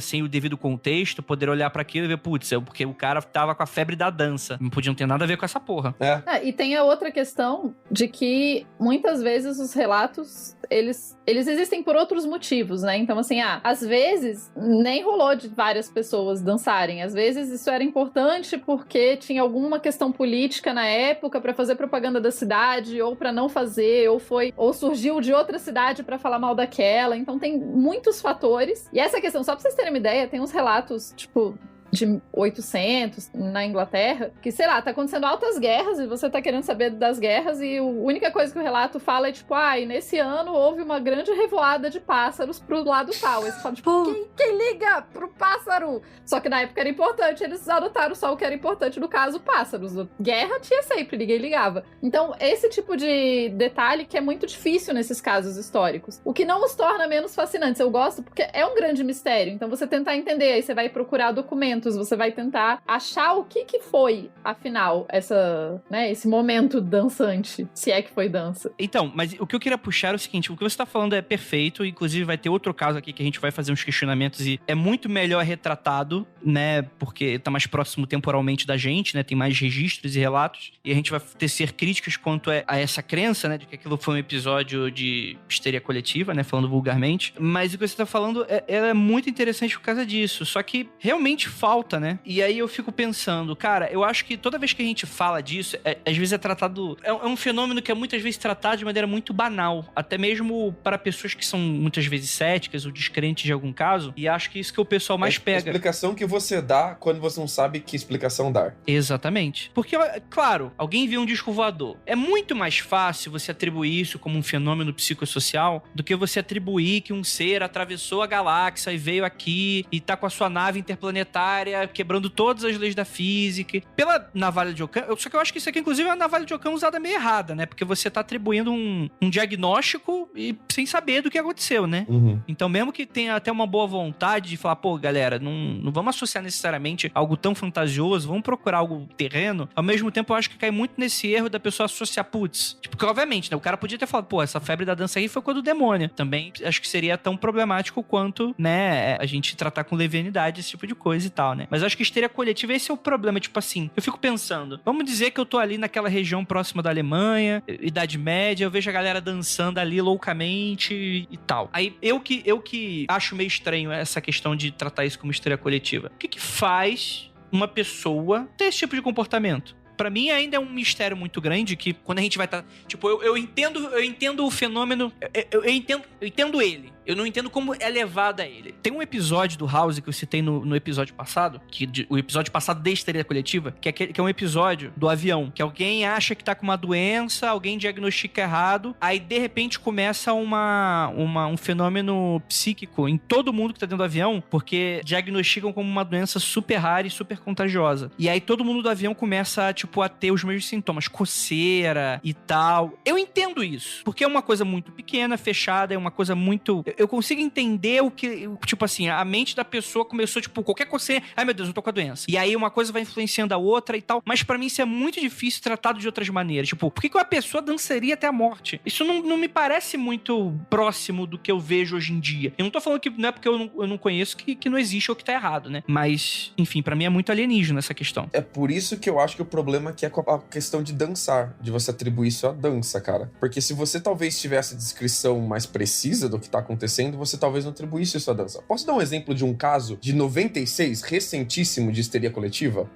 sem o devido contexto, poder olhar pra aquilo e ver, putz, porque o cara tava com a febre da dança. Não podiam ter nada a ver com essa porra. E tem a outra questão de que muitas vezes os relatos, eles existem por outros motivos, né? Então, assim, às vezes nem rolou de várias pessoas dançarem. Às vezes isso era importante porque tinha alguma questão política na época pra fazer propaganda da cidade, ou pra não fazer, ou surgiu de outra cidade pra falar mal daquela. Então tem muitos fatores. E essa questão, só pra vocês terem uma ideia, tem uns relatos, tipo, de 800 na Inglaterra, que, sei lá, tá acontecendo altas guerras e você tá querendo saber das guerras e a única coisa que o relato fala é tipo, e nesse ano houve uma grande revoada de pássaros pro lado tal. Eles falam, tipo, quem liga pro pássaro? Só que na época era importante, eles adotaram só o que era importante, no caso, pássaros. Guerra tinha sempre, ninguém ligava. Então, esse tipo de detalhe que é muito difícil nesses casos históricos. O que não os torna menos fascinantes. Eu gosto porque é um grande mistério. Então, você tentar entender, aí você vai procurar documentos, você vai tentar achar o que foi, afinal, esse momento dançante, se é que foi dança. Então, mas o que eu queria puxar é o seguinte, o que você tá falando é perfeito, inclusive vai ter outro caso aqui que a gente vai fazer uns questionamentos e é muito melhor retratado, né, porque tá mais próximo temporalmente da gente, né, tem mais registros e relatos, e a gente vai tecer críticas quanto a essa crença, né, de que aquilo foi um episódio de histeria coletiva, né, falando vulgarmente, mas o que você tá falando é muito interessante por causa disso, só que realmente falta, né? E aí eu fico pensando, cara, eu acho que toda vez que a gente fala disso, às vezes é tratado... É um fenômeno que é muitas vezes tratado de maneira muito banal, até mesmo para pessoas que são muitas vezes céticas ou descrentes de algum caso, e acho que isso que o pessoal mais pega. A explicação que você dá quando você não sabe que explicação dar. Exatamente. Porque, claro, alguém viu um disco voador. É muito mais fácil você atribuir isso como um fenômeno psicossocial do que você atribuir que um ser atravessou a galáxia e veio aqui e tá com a sua nave interplanetária área, quebrando todas as leis da física. Pela navalha de Ockham, só que eu acho que isso aqui, inclusive, é uma navalha de Ockham usada meio errada, né? Porque você tá atribuindo um diagnóstico e sem saber do que aconteceu, né? Então, mesmo que tenha até uma boa vontade de falar, pô, galera, não vamos associar necessariamente algo tão fantasioso, vamos procurar algo terreno, ao mesmo tempo eu acho que cai muito nesse erro da pessoa associar, putz, tipo, porque obviamente, né, o cara podia ter falado, pô, essa febre da dança aí foi coisa do demônio. Também acho que seria tão problemático quanto, né, a gente tratar com levianidade esse tipo de coisa e tal, né? Mas eu acho que histeria coletiva, esse é o problema, tipo assim, eu fico pensando, vamos dizer que eu tô ali naquela região próxima da Alemanha, Idade Média, eu vejo a galera dançando ali loucamente e tal. Aí eu que acho meio estranho essa questão de tratar isso como histeria coletiva. O que faz uma pessoa ter esse tipo de comportamento? Pra mim ainda é um mistério muito grande que quando a gente vai estar... Tipo, eu entendo o fenômeno... Eu entendo ele. Eu não entendo como é levado a ele. Tem um episódio do House que eu citei no episódio passado, o episódio passado da histeria coletiva, que é um episódio do avião, que alguém acha que tá com uma doença, alguém diagnostica errado, aí de repente começa um fenômeno psíquico em todo mundo que tá dentro do avião, porque diagnosticam como uma doença super rara e super contagiosa. E aí todo mundo do avião começa a ter os mesmos sintomas, coceira e tal. Eu entendo isso, porque é uma coisa muito pequena, fechada, é uma coisa muito... Eu consigo entender o que, tipo assim, a mente da pessoa começou, tipo, qualquer coceira, ai meu Deus, eu tô com a doença. E aí uma coisa vai influenciando a outra e tal, mas pra mim isso é muito difícil tratado de outras maneiras. Tipo, por que uma pessoa dançaria até a morte? Isso não me parece muito próximo do que eu vejo hoje em dia. Eu não tô falando que não é porque eu não conheço que não existe ou que tá errado, né? Mas, enfim, pra mim é muito alienígena essa questão. É por isso que eu acho que o problema aqui é com a questão de dançar, de você atribuir isso à dança, cara. Porque se você talvez tivesse descrição mais precisa do que tá acontecendo, você talvez não atribuísse isso à dança. Posso dar um exemplo de um caso de 96, recentíssimo, de histeria coletiva?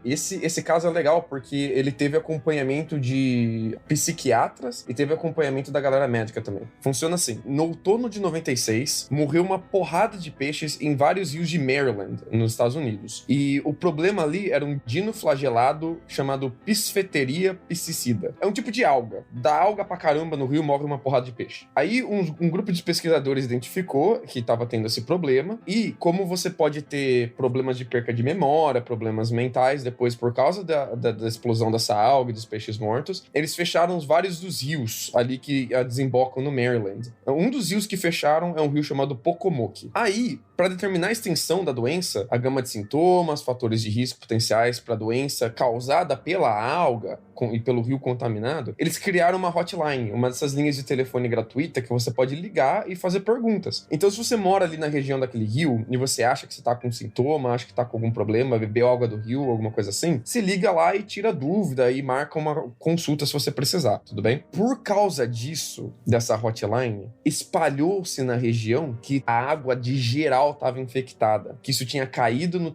Esse caso é legal porque ele teve acompanhamento de psiquiatras e teve acompanhamento da galera médica também. Funciona assim: no outono de 96, morreu uma porrada de peixes em vários rios de Maryland, nos Estados Unidos. E o problema ali era um dinoflagelado chamado Piscifeteria piscicida. É um tipo de alga. Da alga pra caramba no rio morre uma porrada de peixe. Aí um grupo de pesquisadores identificou que estava tendo esse problema, e como você pode ter problemas de perca de memória, problemas mentais depois por causa da explosão dessa alga e dos peixes mortos, eles fecharam vários dos rios ali que desembocam no Maryland. Um dos rios que fecharam é um rio chamado Pocomoke. Aí, para determinar a extensão da doença, a gama de sintomas, fatores de risco potenciais para a doença causada pela alga e pelo rio contaminado, eles criaram uma hotline, uma dessas linhas de telefone gratuita que você pode ligar e fazer perguntas. Então, se você mora ali na região daquele rio e você acha que você tá com sintoma, acha que tá com algum problema, bebeu água do rio, alguma coisa assim, se liga lá e tira dúvida e marca uma consulta se você precisar, tudo bem? Por causa disso, dessa hotline, espalhou-se na região que a água de geral estava infectada, que isso tinha caído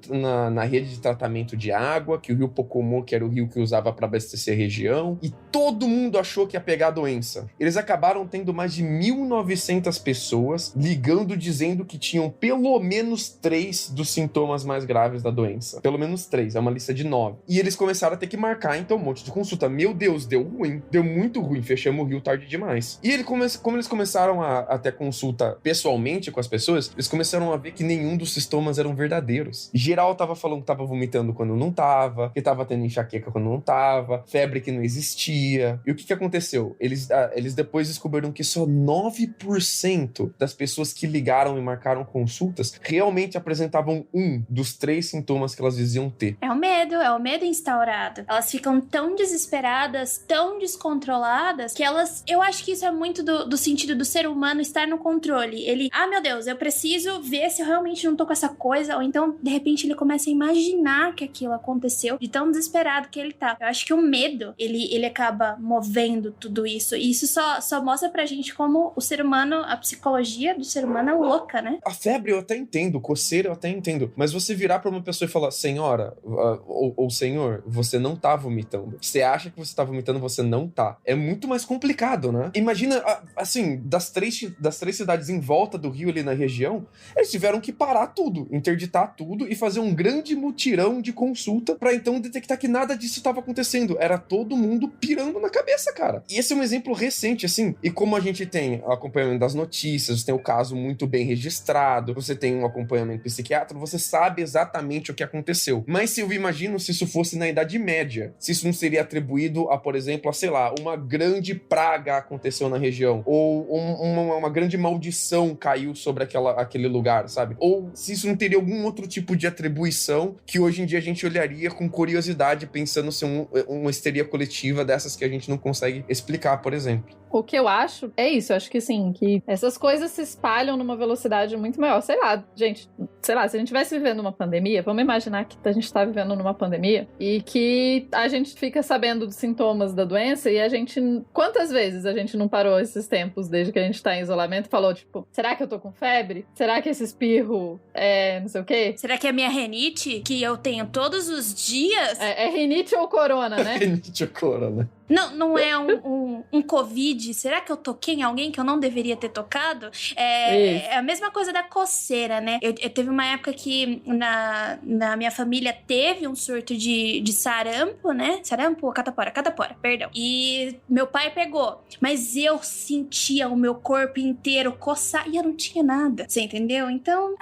na rede de tratamento de água, que o rio Pocomoke era o rio que usava para abastecer a região, e todo mundo achou que ia pegar a doença. Eles acabaram tendo mais de 1.900 pessoas ligando dizendo que tinham pelo menos 3 dos sintomas mais graves da doença. Pelo menos 3, é uma lista de 9. E eles começaram a ter que marcar, então, um monte de consulta. Meu Deus, deu ruim. Deu muito ruim, fechamos o rio tarde demais. E como eles começaram a ter consulta pessoalmente com as pessoas, eles começaram a ver que nenhum dos sintomas eram verdadeiros. Geral tava falando que tava vomitando quando não tava, que tava tendo enxaqueca quando não tava, febre que não existia. E o que aconteceu? Eles depois descobriram que só 9% das pessoas que ligaram e marcaram consultas realmente apresentavam um dos 3 sintomas que elas diziam ter. É o medo instaurado. Elas ficam tão desesperadas, tão descontroladas, que eu acho que isso é muito do sentido do ser humano estar no controle. Ele, meu Deus, eu preciso ver se eu realmente não tô com essa coisa, ou então, de repente, ele começa a imaginar que aquilo aconteceu, de tão desesperado que ele tá. Eu acho que o medo, ele acaba movendo tudo isso, e isso só mostra pra gente como o ser humano, a psicologia do ser humano é louca, né? A febre eu até entendo, coceira eu até entendo, mas você virar pra uma pessoa e falar, senhora, ou senhor, você não tá vomitando. Você acha que você tá vomitando, você não tá. É muito mais complicado, né? Imagina, assim, das três cidades em volta do rio ali na região, eles tiveram que parar tudo, interditar tudo e fazer um grande mutirão de consulta pra então detectar que nada disso estava acontecendo. Era todo mundo pirando na cabeça, cara. E esse é um exemplo recente, assim. E como a gente tem o acompanhamento das notícias, tem o caso muito bem registrado, você tem um acompanhamento psiquiátrico, você sabe exatamente o que aconteceu. Mas se eu imagino se isso fosse na Idade Média, se isso não seria atribuído a, por exemplo, a, sei lá, uma grande praga aconteceu na região, ou uma grande maldição caiu sobre aquele lugar, sabe? Ou se isso não teria algum outro tipo de atribuição que hoje em dia a gente olharia com curiosidade, pensando ser uma histeria coletiva dessas que a gente não consegue explicar, por exemplo. O que eu acho é isso, eu acho que sim, que essas coisas se espalham numa velocidade muito maior. Sei lá, gente, se a gente estivesse vivendo uma pandemia, vamos imaginar que a gente está vivendo numa pandemia e que a gente fica sabendo dos sintomas da doença e a gente... Quantas vezes a gente não parou esses tempos, desde que a gente tá em isolamento, e falou, tipo, será que eu tô com febre? Será que esse espirro é não sei o quê? Será que é minha rinite, que eu tenho todos os dias? É rinite ou corona, né? Rinite ou corona. Não é um Covid? Será que eu toquei em alguém que eu não deveria ter tocado? É a mesma coisa da coceira, né? Eu teve uma época que na minha família teve um surto de sarampo, né? Sarampo ou catapora, perdão. E meu pai pegou. Mas eu sentia o meu corpo inteiro coçar e eu não tinha nada. Você entendeu? Então,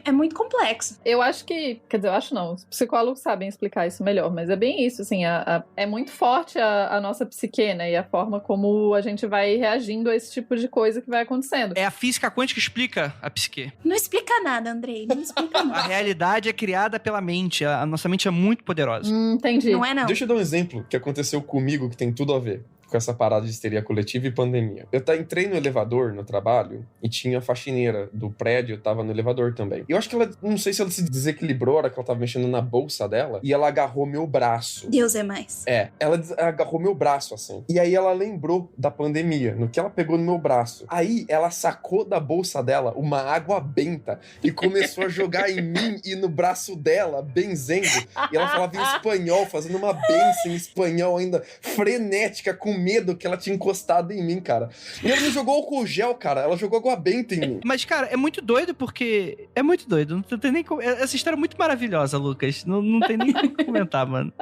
é muito complexo. Eu acho que... Quer dizer, eu acho não. Os psicólogos sabem explicar isso melhor. Mas é bem isso, assim. É muito forte a nossa psique, né? E a forma como a gente vai reagindo a esse tipo de coisa que vai acontecendo. É a física quântica que explica a psique. Não explica nada, Andrei. Não explica nada. A realidade é criada pela mente. A nossa mente é muito poderosa. Entendi. Não é, não. Deixa eu dar um exemplo que aconteceu comigo que tem tudo a ver com essa parada de histeria coletiva e pandemia. Eu entrei no elevador no trabalho e tinha a faxineira do prédio, tava no elevador também. E eu acho que ela, não sei se ela se desequilibrou, era que ela tava mexendo na bolsa dela, e ela agarrou meu braço. Deus é mais. Ela agarrou meu braço, assim. E aí ela lembrou da pandemia, no que ela pegou no meu braço. Aí ela sacou da bolsa dela uma água benta e começou a jogar em mim e no braço dela, benzendo. E ela falava em espanhol, fazendo uma benção em espanhol ainda, frenética, com medo que ela tinha encostado em mim, cara. E ela não jogou álcool gel, cara. Ela jogou água benta em mim. Mas, cara, é muito doido porque... É muito doido. Não tem nem... Essa história é muito maravilhosa, Lucas. Não tem nem como comentar, mano.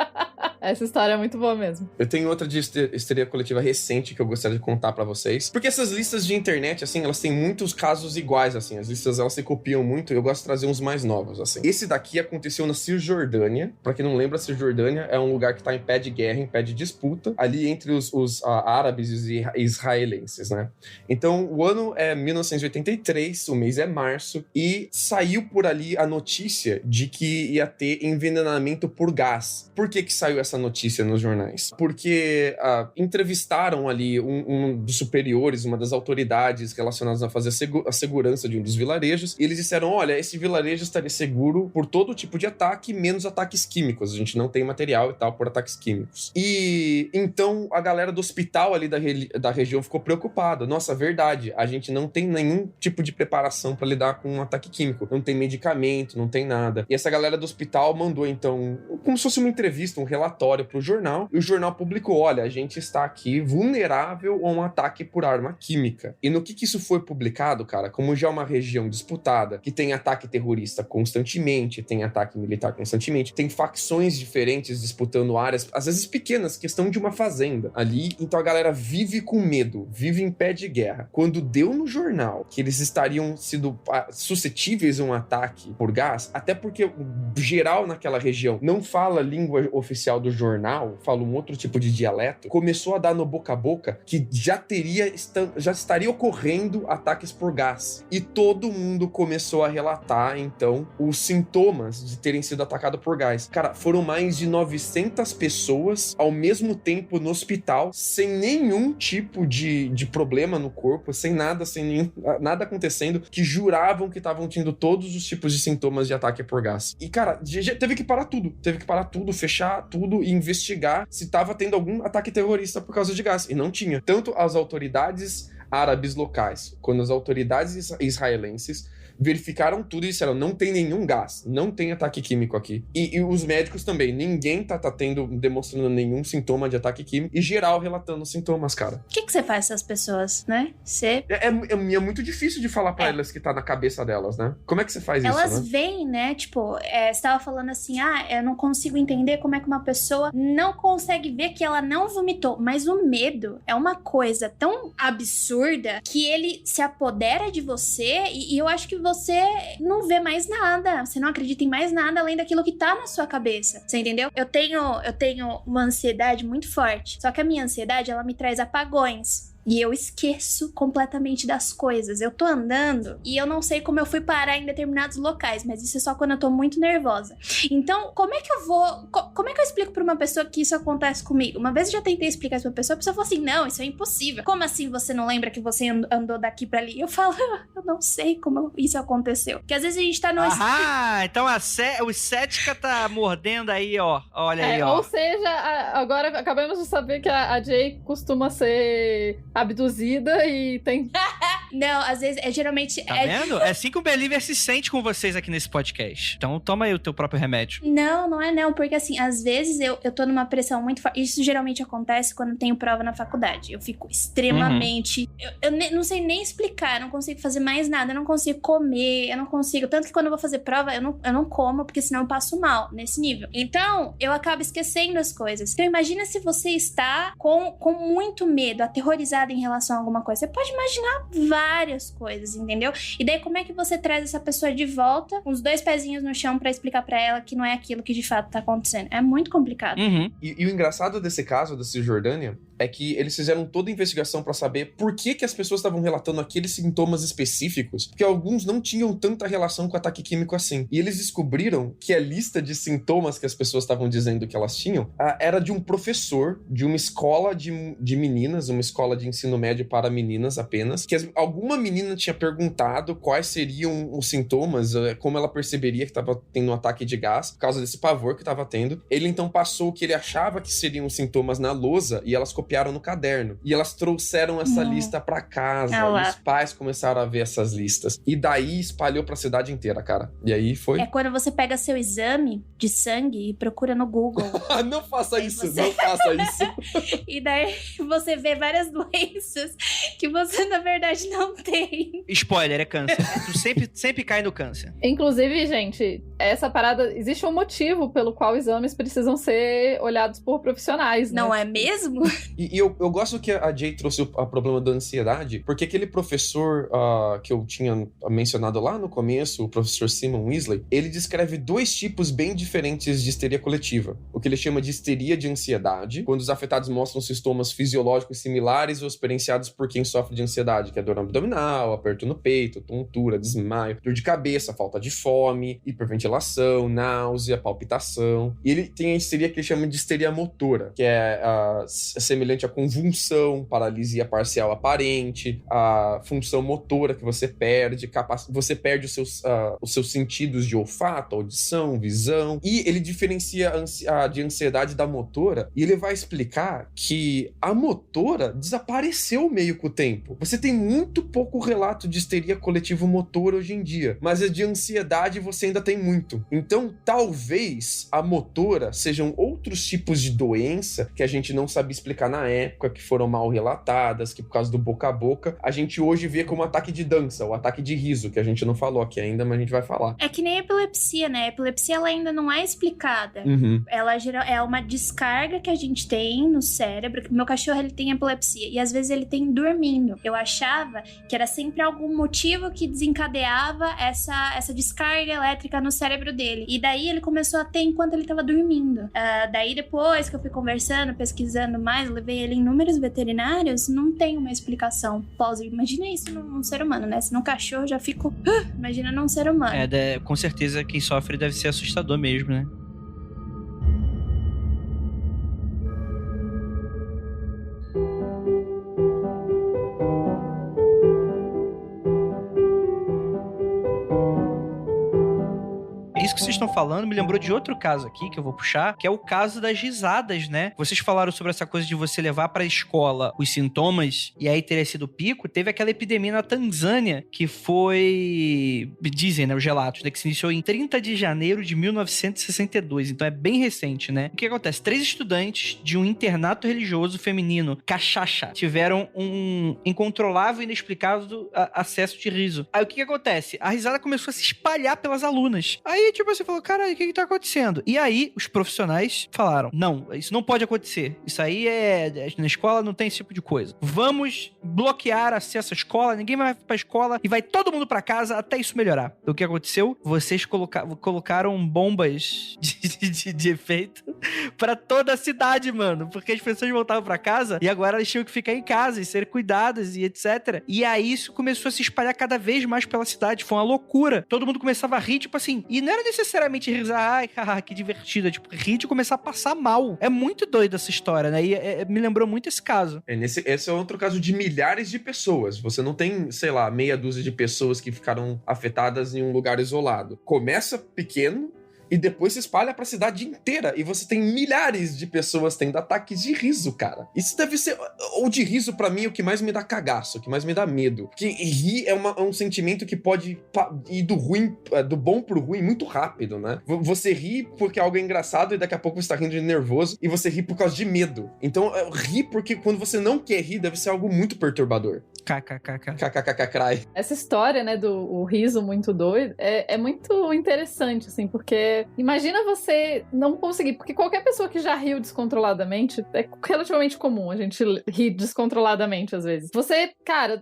Essa história é muito boa mesmo. Eu tenho outra de histeria coletiva recente que eu gostaria de contar pra vocês. Porque essas listas de internet, assim, elas têm muitos casos iguais, assim. As listas, elas se copiam muito e eu gosto de trazer uns mais novos, assim. Esse daqui aconteceu na Cisjordânia. Pra quem não lembra, a Cisjordânia é um lugar que tá em pé de guerra, em pé de disputa, ali entre os árabes e israelenses, né? Então, o ano é 1983, o mês é março, e saiu por ali a notícia de que ia ter envenenamento por gás. Por que saiu essa notícia nos jornais? Porque entrevistaram ali um dos superiores, uma das autoridades relacionadas a fazer a segurança de um dos vilarejos, e eles disseram, olha, esse vilarejo estaria seguro por todo tipo de ataque, menos ataques químicos. A gente não tem material e tal por ataques químicos. E então a galera do hospital ali da região ficou preocupada. Nossa, verdade, a gente não tem nenhum tipo de preparação para lidar com um ataque químico. Não tem medicamento, não tem nada. E essa galera do hospital mandou, então, como se fosse uma entrevista, um relatório pro jornal, e o jornal publicou, olha, a gente está aqui vulnerável a um ataque por arma química. E no que isso foi publicado, cara? Como já é uma região disputada, que tem ataque terrorista constantemente, tem ataque militar constantemente, tem facções diferentes disputando áreas, às vezes pequenas, questão de uma fazenda ali. Então a galera vive com medo, vive em pé de guerra. Quando deu no jornal que eles estariam sido suscetíveis a um ataque por gás, até porque o geral naquela região não fala a língua oficial do jornal, fala um outro tipo de dialeto, começou a dar no boca a boca que já estaria ocorrendo ataques por gás. E todo mundo começou a relatar, então, os sintomas de terem sido atacados por gás. Cara, foram mais de 900 pessoas ao mesmo tempo no hospital, sem nenhum tipo de problema no corpo, sem nada acontecendo, que juravam que estavam tendo todos os tipos de sintomas de ataque por gás. E, cara, teve que parar tudo, fechar tudo e investigar se estava tendo algum ataque terrorista por causa de gás. E não tinha. Tanto as autoridades árabes locais quanto as autoridades israelenses verificaram tudo e disseram, não tem nenhum gás, não tem ataque químico aqui. E os médicos também, ninguém tá demonstrando nenhum sintoma de ataque químico, e geral relatando sintomas, cara. O que você faz com essas pessoas, né? É muito difícil de falar pra elas que tá na cabeça delas, né? Como é que você faz isso, Elas né? veem, né? Tipo, você tava falando assim, eu não consigo entender como é que uma pessoa não consegue ver que ela não vomitou. Mas o medo é uma coisa tão absurda que ele se apodera de você e eu acho que você não vê mais nada. Você não acredita em mais nada além daquilo que tá na sua cabeça. Você entendeu? Eu tenho uma ansiedade muito forte. Só que a minha ansiedade, ela me traz apagões. E eu esqueço completamente das coisas. Eu tô andando e eu não sei como eu fui parar em determinados locais, mas isso é só quando eu tô muito nervosa. Então, como é que eu explico pra uma pessoa que isso acontece comigo? Uma vez eu já tentei explicar isso pra pessoa, a pessoa falou assim, não, isso é impossível. Como assim você não lembra que você andou daqui pra ali? Eu falo, eu não sei como isso aconteceu. Porque às vezes a gente tá no... Então o cética tá mordendo aí, ó. Olha aí, ó. Ou seja, agora acabamos de saber que a Jay costuma ser abduzida e tem... Não, às vezes, geralmente... Tá vendo? É assim que o Believer se sente com vocês aqui nesse podcast. Então toma aí o teu próprio remédio. Não é não, porque assim, às vezes eu tô numa pressão muito forte. Isso geralmente acontece quando eu tenho prova na faculdade. Eu fico extremamente... Eu não sei nem explicar, eu não consigo fazer mais nada, eu não consigo comer, eu não consigo... Tanto que quando eu vou fazer prova, eu não como, porque senão eu passo mal, nesse nível. Então, eu acabo esquecendo as coisas. Então, imagina se você está com muito medo, aterrorizado em relação a alguma coisa. Você pode imaginar várias coisas, entendeu? E daí, como é que você traz essa pessoa de volta, com os 2 pezinhos no chão, pra explicar pra ela que não é aquilo que de fato tá acontecendo? É muito complicado. E o engraçado desse caso, da Cisjordânia, é que eles fizeram toda a investigação pra saber por que as pessoas estavam relatando aqueles sintomas específicos, porque alguns não tinham tanta relação com ataque químico assim. E eles descobriram que a lista de sintomas que as pessoas estavam dizendo que elas tinham era de um professor de uma escola de meninas, uma escola de ensino médio para meninas apenas, que alguma menina tinha perguntado quais seriam os sintomas, como ela perceberia que estava tendo um ataque de gás, por causa desse pavor que estava tendo. Ele então passou o que ele achava que seriam os sintomas na lousa e elas copiaram no caderno. E elas trouxeram essa lista pra casa. E os pais começaram a ver essas listas. E daí espalhou pra cidade inteira, cara. E aí foi... É quando você pega seu exame de sangue e procura no Google. Não faça isso, não faça isso. E daí você vê várias doenças que você, na verdade, não tem. Spoiler, é câncer. Tu sempre cai no câncer. Inclusive, gente, essa parada... Existe um motivo pelo qual exames precisam ser olhados por profissionais, né? Não é mesmo? E eu gosto que a Jay trouxe o problema da ansiedade, porque aquele professor que eu tinha mencionado lá no começo, o professor Simon Weasley, ele descreve 2 tipos bem diferentes de histeria coletiva. O que ele chama de histeria de ansiedade, quando os afetados mostram sintomas fisiológicos similares ou experienciados por quem sofre de ansiedade, que é dor abdominal, aperto no peito, tontura, desmaio, dor de cabeça, falta de fome, hiperventilação, náusea, palpitação. E ele tem a histeria que ele chama de histeria motora, que é semelhante à convulsão, paralisia parcial aparente, a função motora que você perde, você perde os seus sentidos de olfato, audição, visão, e ele diferencia de ansiedade da motora, e ele vai explicar que a motora desapareceu meio com o tempo. Você tem muito pouco relato de histeria coletivo-motora hoje em dia, mas a de ansiedade você ainda tem muito. Então, talvez a motora sejam outros tipos de doença que a gente não sabia explicar na época, que foram mal relatadas, que por causa do boca a boca, a gente hoje vê como ataque de dança, ou ataque de riso, que a gente não falou aqui ainda, mas a gente vai falar. É que nem a epilepsia, né? A epilepsia, ela ainda não é explicada. Ela é uma descarga que a gente tem no cérebro. Meu cachorro, ele tem epilepsia, e às vezes ele tem dormindo. Eu achava que era sempre algum motivo que desencadeava essa descarga elétrica no cérebro dele. E daí ele começou a ter enquanto ele tava dormindo. Daí depois que eu fui conversando, pesquisando mais, levei ele em inúmeros veterinários, não tem uma explicação plausível. Imagina isso num ser humano, né? Se num cachorro já fico... imagina num ser humano. Com certeza quem sofre deve ser assustador mesmo, né? isso que vocês estão falando me lembrou de outro caso aqui que eu vou puxar, que é o caso das risadas, né? Vocês falaram sobre essa coisa de você levar pra escola os sintomas e aí teria sido pico. Teve aquela epidemia na Tanzânia que foi, dizem, né, os relatos, né, que se iniciou em 30 de janeiro de 1962, então é bem recente, né? O que acontece? 3 estudantes de um internato religioso feminino, Cachacha, tiveram um incontrolável e inexplicável acesso de riso. Aí o que acontece? A risada começou a se espalhar pelas alunas. Aí, tipo, você falou, cara, o que tá acontecendo? E aí, os profissionais falaram, não, isso não pode acontecer. Isso aí na escola não tem esse tipo de coisa. Vamos bloquear acesso à escola, ninguém vai pra escola e vai todo mundo pra casa até isso melhorar. O que aconteceu? Vocês colocaram bombas de efeito pra toda a cidade, mano, porque as pessoas voltavam pra casa e agora elas tinham que ficar em casa e ser cuidadas e etc. E aí isso começou a se espalhar cada vez mais pela cidade. Foi uma loucura. Todo mundo começava a rir, tipo assim, e não era necessariamente rir, ai, haha, que divertida, tipo, rir de começar a passar mal. É muito doido essa história, né? E me lembrou muito esse caso. Esse é outro caso de milhares de pessoas. Você não tem, sei lá, meia dúzia de pessoas que ficaram afetadas em um lugar isolado. Começa pequeno e depois se espalha pra cidade inteira. E você tem milhares de pessoas tendo ataques de riso, cara. Isso deve ser... Ou de riso, pra mim, o que mais me dá cagaço, o que mais me dá medo. Porque rir é um sentimento que pode ir do bom pro ruim muito rápido, né? Você ri porque algo é engraçado e daqui a pouco você tá rindo de nervoso. E você ri por causa de medo. Então, ri porque quando você não quer rir, deve ser algo muito perturbador. KKKK. Essa história, né, do riso muito doido é muito interessante, assim, porque imagina você não conseguir, porque qualquer pessoa que já riu descontroladamente, é relativamente comum a gente rir descontroladamente às vezes. Você, cara,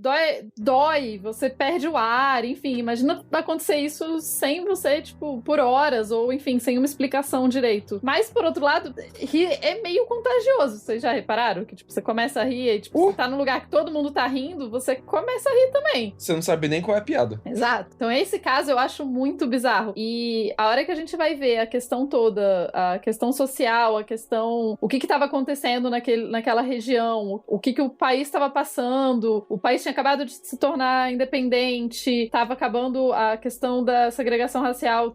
dói, você perde o ar, enfim, imagina acontecer isso sem você, tipo, por horas, ou enfim, sem uma explicação direito. Mas, por outro lado, rir é meio contagioso, vocês já repararam? Que, tipo, você começa a rir e, tipo, você tá num lugar que todo mundo tá rindo, você começa a rir também. Você não sabe nem qual é a piada. Exato. Então esse caso eu acho muito bizarro. E a hora que a gente vai ver a questão toda, a questão social, a questão... O que estava acontecendo naquela região, o que o país estava passando, o país tinha acabado de se tornar independente, estava acabando a questão da segregação racial,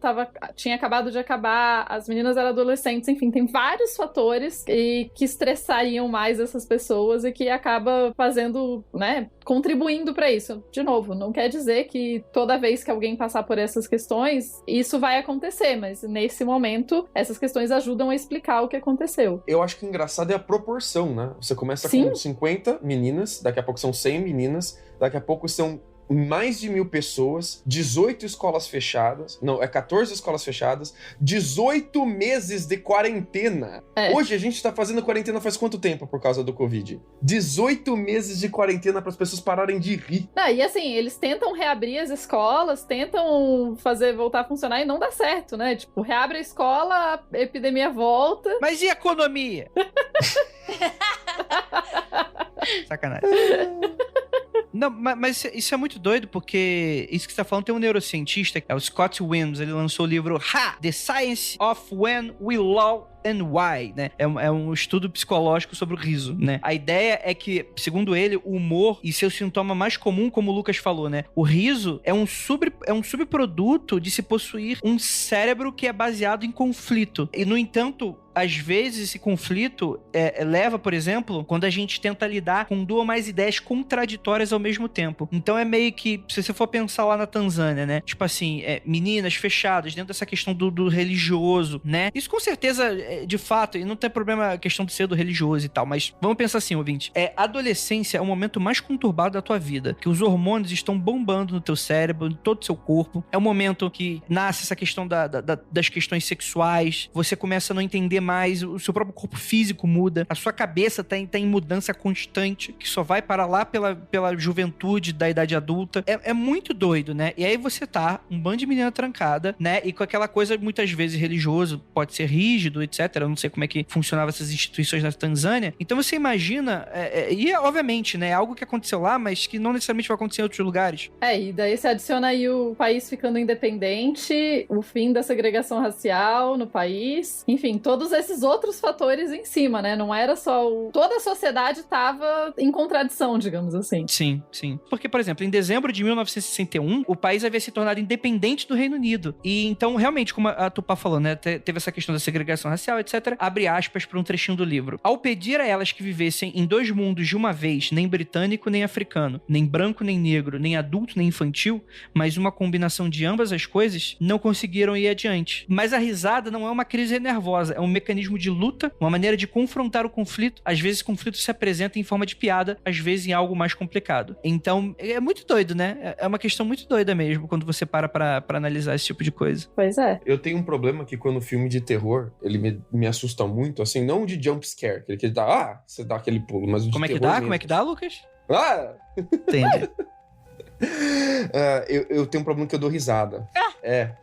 tinha acabado de acabar, as meninas eram adolescentes, enfim, tem vários fatores que estressariam mais essas pessoas e que acaba fazendo, né, contribuindo para isso. De novo, não quer dizer que toda vez que alguém passar por essas questões, isso vai acontecer, mas nesse momento, essas questões ajudam a explicar o que aconteceu. Eu acho que o engraçado é a proporção, né? Você começa com 50 meninas, daqui a pouco são 100 meninas, daqui a pouco são mais de 1.000 pessoas, 18 escolas fechadas, 14 escolas fechadas, 18 meses de quarentena. Hoje a gente tá fazendo quarentena faz quanto tempo por causa do Covid? 18 meses de quarentena para as pessoas pararem de rir. E assim, eles tentam reabrir as escolas, tentam voltar a funcionar e não dá certo, né? Tipo, reabre a escola, a epidemia volta. Mas e a economia? Sacanagem. Não, mas isso é muito doido, porque isso que você tá falando tem um neurocientista, que é o Scott Williams, ele lançou o livro The Science of When We Laugh and Why, né? É um estudo psicológico sobre o riso, né? A ideia é que, segundo ele, o humor e seu sintoma mais comum, como o Lucas falou, né? O riso é um subproduto de se possuir um cérebro que é baseado em conflito. E, no entanto, às vezes esse conflito leva, por exemplo, quando a gente tenta lidar com 2 ou mais ideias contraditórias ao mesmo tempo. Então é meio que, se você for pensar lá na Tanzânia, né? Tipo assim, meninas fechadas dentro dessa questão do religioso, né? Isso com certeza, de fato, e não tem problema a questão de ser do religioso e tal, mas vamos pensar assim, ouvinte. A adolescência é o momento mais conturbado da tua vida, que os hormônios estão bombando no teu cérebro, em todo o seu corpo. É o momento que nasce essa questão das questões sexuais, você começa a não entender mais, o seu próprio corpo físico muda, a sua cabeça tá em mudança constante, que só vai para lá pela juventude da idade adulta. É muito doido, né? E aí você tá, um bando de menina trancada, né? E com aquela coisa, muitas vezes, religioso, pode ser rígido, etc. Eu não sei como é que funcionava essas instituições na Tanzânia. Então você imagina, e obviamente, né? Algo que aconteceu lá, mas que não necessariamente vai acontecer em outros lugares. E daí você adiciona aí o país ficando independente, o fim da segregação racial no país, enfim, todos todos esses outros fatores em cima, né? Não era só toda a sociedade estava em contradição, digamos assim. Sim, sim. Porque, por exemplo, em dezembro de 1961, o país havia se tornado independente do Reino Unido. E então, realmente, como a Tupá falou, né? Teve essa questão da segregação racial, etc. Abre aspas para um trechinho do livro. Ao pedir a elas que vivessem em 2 mundos de uma vez, nem britânico nem africano, nem branco nem negro, nem adulto nem infantil, mas uma combinação de ambas as coisas, não conseguiram ir adiante. Mas a risada não é uma crise nervosa, é um mecanismo de luta, uma maneira de confrontar o conflito. Às vezes o conflito se apresenta em forma de piada, às vezes em algo mais complicado. Então, é muito doido, né? É uma questão muito doida mesmo, quando você para pra analisar esse tipo de coisa. Pois é. Eu tenho um problema que quando o filme de terror, ele me assusta muito, assim, não de jump scare, aquele que dá, você dá aquele pulo, mas o de Como é que terror dá? mesmo. Como é que dá, Lucas? Ah! Entendi. Eu tenho um problema que eu dou risada.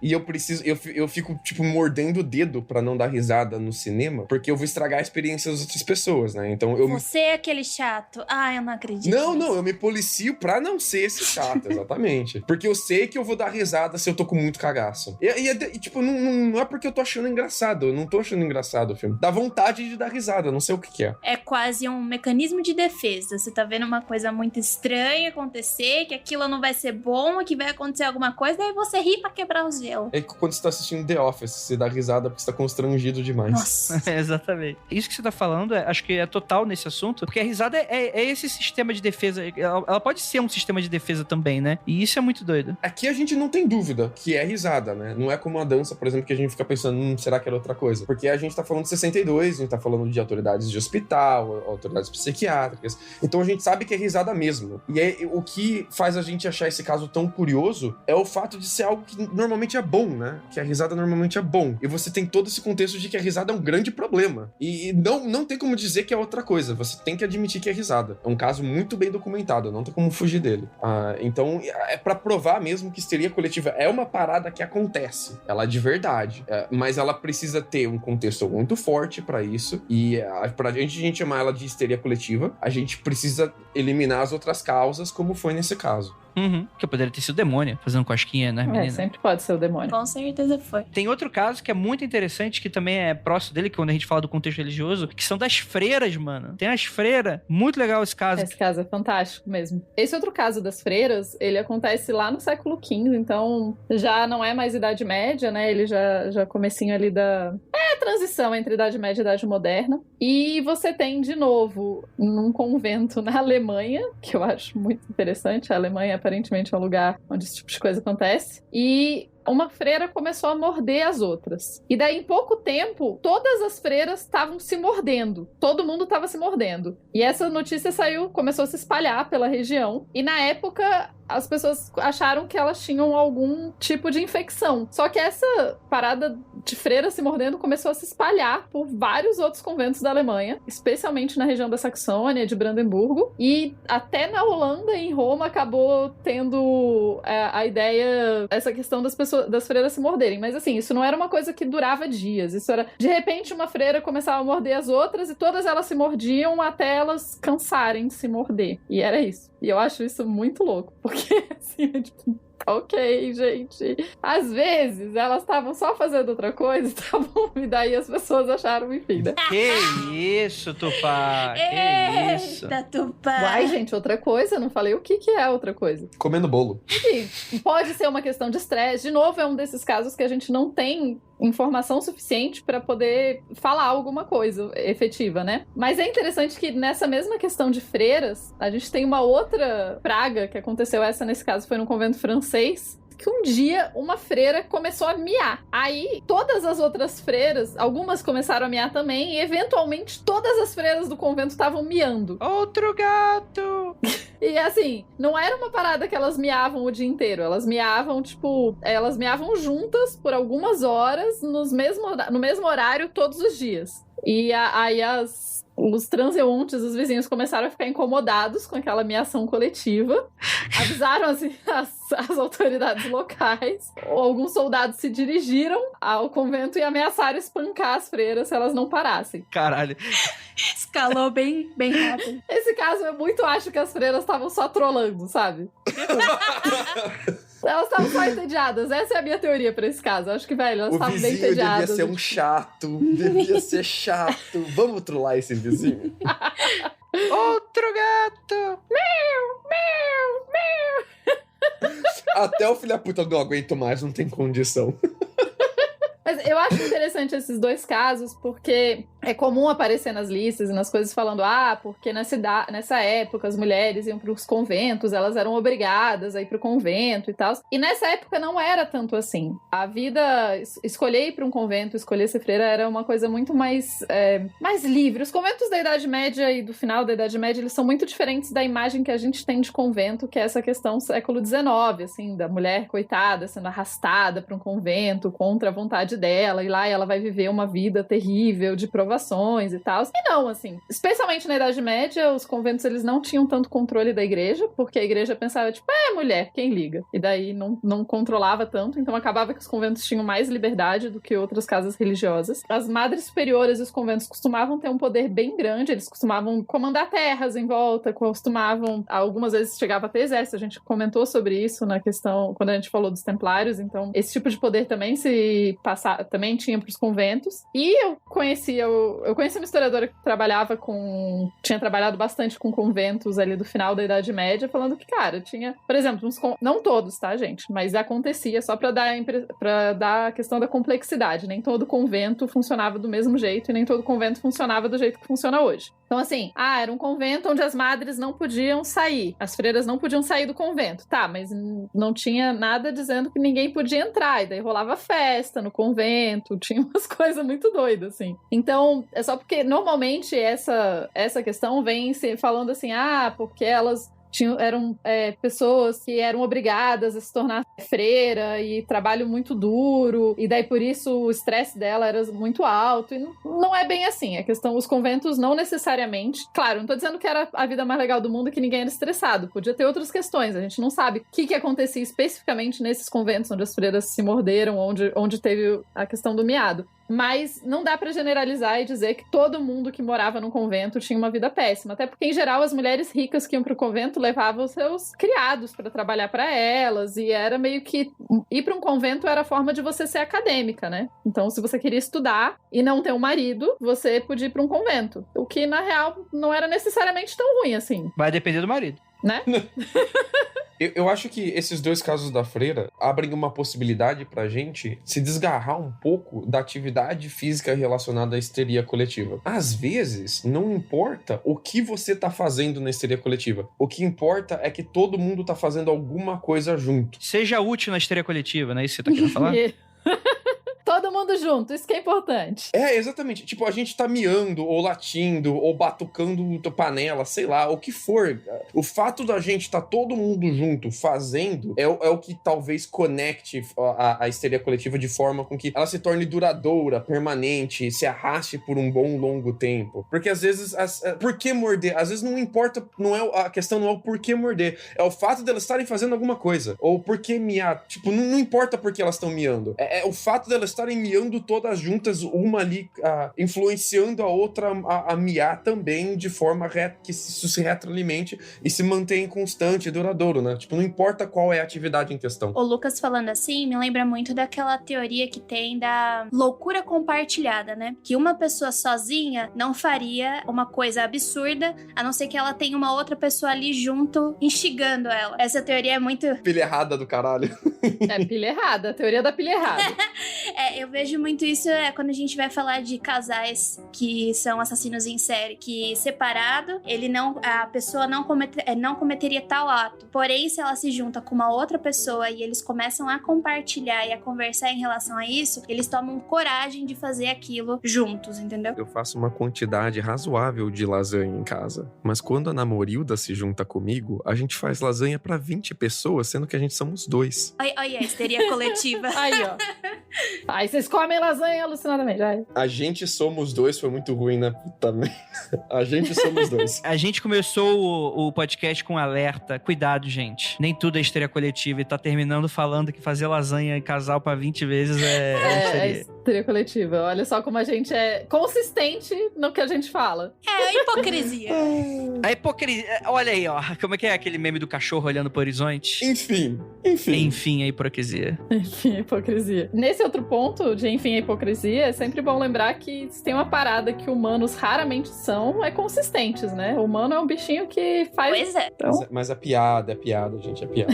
E eu fico, tipo, mordendo o dedo pra não dar risada no cinema, porque eu vou estragar a experiência das outras pessoas, né? Então Você é aquele chato. Ah, eu não acredito. Não, eu me policio pra não ser esse chato, exatamente. Porque eu sei que eu vou dar risada se eu tô com muito cagaço. E tipo, não é porque eu tô achando engraçado, eu não tô achando engraçado o filme. Dá vontade de dar risada, não sei o que é. É quase um mecanismo de defesa. Você tá vendo uma coisa muito estranha acontecer, que aquilo não vai ser bom, que vai acontecer alguma coisa, daí você ri pra quebrar o gelo. É quando você tá assistindo The Office, você dá risada porque você tá constrangido demais. Nossa. Exatamente. Isso que você tá falando, acho que é total nesse assunto, porque a risada é esse sistema de defesa. Ela pode ser um sistema de defesa também, né? E isso é muito doido. Aqui a gente não tem dúvida que é risada, né? Não é como a dança, por exemplo, que a gente fica pensando, será que era outra coisa? Porque a gente tá falando de 62, a gente tá falando de autoridades de hospital, autoridades psiquiátricas. Então a gente sabe que é risada mesmo. E o que faz a gente achar esse caso tão curioso é o fato de ser algo que normalmente é bom, né? Que a risada normalmente é bom. E você tem todo esse contexto de que a risada é um grande problema. E não tem como dizer que é outra coisa. Você tem que admitir que é risada. É um caso muito bem documentado, não tem como fugir dele. Então, é pra provar mesmo que histeria coletiva é uma parada que acontece. Ela é de verdade. Mas ela precisa ter um contexto muito forte pra isso. E pra gente chamar ela de histeria coletiva, a gente precisa eliminar as outras causas, como foi nesse caso. Que poderia ter sido o demônio, fazendo cosquinha nas meninas. Sempre pode ser o demônio. Com certeza foi. Tem outro caso que é muito interessante, que também é próximo dele, que quando a gente fala do contexto religioso, que são das freiras, mano. Tem as freiras. Muito legal esse caso. Esse caso é fantástico mesmo. Esse outro caso das freiras, ele acontece lá no século XV, então já não é mais Idade Média, né? Ele já comecinho ali da... transição entre Idade Média e Idade Moderna. E você tem, de novo, num convento na Alemanha, que eu acho muito interessante. A Alemanha, aparentemente, é um lugar onde esse tipo de coisa acontece. E uma freira começou a morder as outras. E daí, em pouco tempo, todas as freiras estavam se mordendo. Todo mundo estava se mordendo. E essa notícia começou a se espalhar pela região. E na época, as pessoas acharam que elas tinham algum tipo de infecção. Só que essa parada de freira se mordendo começou a se espalhar por vários outros conventos da Alemanha, especialmente na região da Saxônia, de Brandemburgo, e até na Holanda e em Roma acabou tendo a ideia, essa questão das freiras se morderem. Mas assim, isso não era uma coisa que durava dias. Isso era, de repente, uma freira começava a morder as outras e todas elas se mordiam até elas cansarem de se morder. E era isso. E eu acho isso muito louco, porque assim, é tipo... Ok, gente. Às vezes, elas estavam só fazendo outra coisa, tá bom? E daí as pessoas acharam, enfim, né? Que isso, Tupá? Que isso? Eita, Tupá. Uai, gente, outra coisa? Eu não falei o que é outra coisa. Comendo bolo. Enfim, pode ser uma questão de estresse. De novo, é um desses casos que a gente não tem informação suficiente para poder falar alguma coisa efetiva, né? Mas é interessante que nessa mesma questão de freiras, a gente tem uma outra praga que aconteceu, essa nesse caso foi no convento francês, que um dia uma freira começou a miar. Aí todas as outras freiras, algumas começaram a miar também, e eventualmente todas as freiras do convento estavam miando. Outro gato! E assim, não era uma parada que elas miavam o dia inteiro. Elas miavam, elas miavam juntas por algumas horas, no mesmo horário, todos os dias. E aí os transeuntes, os vizinhos começaram a ficar incomodados com aquela miação coletiva. Avisaram assim, as autoridades locais. Alguns soldados se dirigiram ao convento e ameaçaram espancar as freiras se elas não parassem. Caralho. Escalou bem, bem rápido. Esse caso eu muito acho que as freiras estavam só trolando, sabe? Elas estavam só entediadas. Essa é a minha teoria pra esse caso. Eu acho que, velho, elas estavam bem entediadas. Devia ser um chato. Devia ser chato. Vamos trollar esse vizinho? Outro gato! Até o filho da puta não aguento mais, não tem condição. Mas eu acho interessante esses dois casos, porque é comum aparecer nas listas e nas coisas falando, porque nessa época as mulheres iam pros conventos, elas eram obrigadas a ir pro convento e tal. E nessa época não era tanto assim. A vida, escolher ir pra um convento, escolher ser freira, era uma coisa muito mais livre. Os conventos da Idade Média e do final da Idade Média, eles são muito diferentes da imagem que a gente tem de convento, que é essa questão século XIX, assim, da mulher coitada sendo arrastada pra um convento contra a vontade dela, e lá ela vai viver uma vida terrível de provações e tal. E não, assim, especialmente na Idade Média, os conventos, eles não tinham tanto controle da igreja, porque a igreja pensava, tipo, mulher, quem liga? E daí não controlava tanto, então acabava que os conventos tinham mais liberdade do que outras casas religiosas. As madres superiores e os conventos costumavam ter um poder bem grande, eles costumavam comandar terras em volta, algumas vezes chegava a ter exército, a gente comentou sobre isso na questão, quando a gente falou dos templários, então esse tipo de poder também também tinha para os conventos. E eu conheci uma historiadora que tinha trabalhado bastante com conventos ali do final da Idade Média, falando que, cara, tinha, por exemplo, não todos, tá, gente? Mas acontecia, só para dar a questão da complexidade. Nem todo convento funcionava do mesmo jeito e nem todo convento funcionava do jeito que funciona hoje. Então, assim, era um convento onde as madres não podiam sair, as freiras não podiam sair do convento. Tá, mas não tinha nada dizendo que ninguém podia entrar, e daí rolava festa no convento, tinha umas coisas muito doidas, assim. Então, é só porque normalmente essa questão vem falando assim, porque elas eram pessoas que eram obrigadas a se tornar freira e trabalho muito duro, e daí por isso o estresse dela era muito alto, e não é bem assim. A questão, os conventos não necessariamente, claro, não tô dizendo que era a vida mais legal do mundo, que ninguém era estressado, podia ter outras questões, a gente não sabe o que acontecia especificamente nesses conventos onde as freiras se morderam, onde teve a questão do miado. Mas não dá pra generalizar e dizer que todo mundo que morava num convento tinha uma vida péssima. Até porque, em geral, as mulheres ricas que iam pro convento levavam os seus criados pra trabalhar pra elas. E era meio que... ir pra um convento era a forma de você ser acadêmica, né? Então, se você queria estudar e não ter um marido, você podia ir pra um convento. O que, na real, não era necessariamente tão ruim, assim. Vai depender do marido. Né? Eu acho que esses dois casos da freira abrem uma possibilidade pra gente se desgarrar um pouco da atividade física relacionada à histeria coletiva. Às vezes, não importa o que você tá fazendo na histeria coletiva. O que importa é que todo mundo tá fazendo alguma coisa junto. Seja útil na histeria coletiva, não é isso que você tá querendo falar? Todo mundo junto, isso que é importante. Exatamente. Tipo, a gente tá miando, ou latindo, ou batucando panela, sei lá, o que for. O fato da gente tá todo mundo junto fazendo é o que talvez conecte a histeria coletiva de forma com que ela se torne duradoura, permanente, se arraste por um bom, longo tempo. Porque às vezes, por que morder? Às vezes não importa, a questão não é o porquê morder, é o fato delas estarem fazendo alguma coisa. Ou por que miar. Tipo, não importa por que elas estão miando. É o fato delas estarem miando todas juntas, uma ali influenciando a outra a miar também, de forma que isso se retroalimente e se mantém constante e duradouro, né? Tipo, não importa qual é a atividade em questão. O Lucas falando assim me lembra muito daquela teoria que tem da loucura compartilhada, né? Que uma pessoa sozinha não faria uma coisa absurda, a não ser que ela tenha uma outra pessoa ali junto, instigando ela. Essa teoria é muito... Pilha errada do caralho. Pilha errada, a teoria da pilha errada. Eu vejo muito isso quando a gente vai falar de casais que são assassinos em série, que separado, a pessoa não cometeria tal ato. Porém, se ela se junta com uma outra pessoa e eles começam a compartilhar e a conversar em relação a isso, eles tomam coragem de fazer aquilo juntos, entendeu? Eu faço uma quantidade razoável de lasanha em casa, mas quando a Namorilda se junta comigo, a gente faz lasanha pra 20 pessoas, sendo que a gente somos 2. Olha a histeria coletiva. Aí, ó. Aí vocês comem lasanha alucinadamente. Aí. A gente somos 2 foi muito ruim, né? Puta merda. A gente somos 2. A gente começou o podcast com um alerta. Cuidado, gente. Nem tudo é histeria coletiva. E tá terminando falando que fazer lasanha em casal pra 20 vezes é histeria coletiva. Olha só como a gente é consistente no que a gente fala. É hipocrisia. A hipocrisia... Olha aí, ó. Como é que é aquele meme do cachorro olhando pro horizonte? Enfim. Enfim, a hipocrisia. Enfim, a hipocrisia. Nesse outro ponto de enfim, a hipocrisia, é sempre bom lembrar que tem uma parada que humanos raramente são, consistentes, né? O humano é um bichinho que faz... Pois é. Então... Mas é piada, gente, é piada.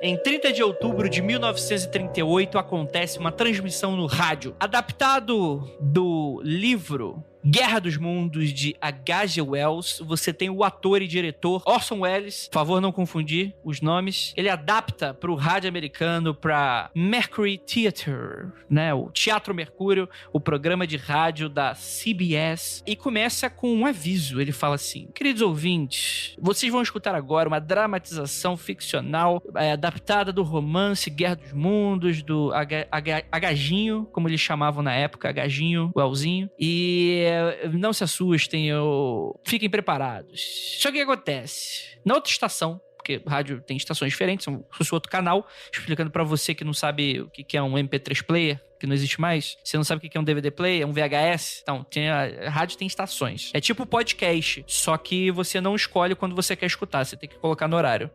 Em 30 de outubro de 1938, acontece uma transmissão no rádio. Adaptado do livro Guerra dos Mundos, de H.G. Wells, você tem o ator e diretor Orson Welles, por favor não confundir os nomes. Ele adapta para o rádio americano, para Mercury Theatre, né, o Teatro Mercúrio, o programa de rádio da CBS, e começa com um aviso. Ele fala assim: queridos ouvintes, vocês vão escutar agora uma dramatização ficcional adaptada do romance Guerra dos Mundos, do H.Ginho, como eles chamavam na época, H.Ginho, Wellzinho, e não se assustem, fiquem preparados. Só que o que acontece? Na outra estação, porque rádio tem estações diferentes, se fosse outro canal, explicando pra você que não sabe o que é um MP3 player, que não existe mais, você não sabe o que é um DVD player, um VHS, então, a rádio tem estações. É tipo podcast, só que você não escolhe quando você quer escutar, você tem que colocar no horário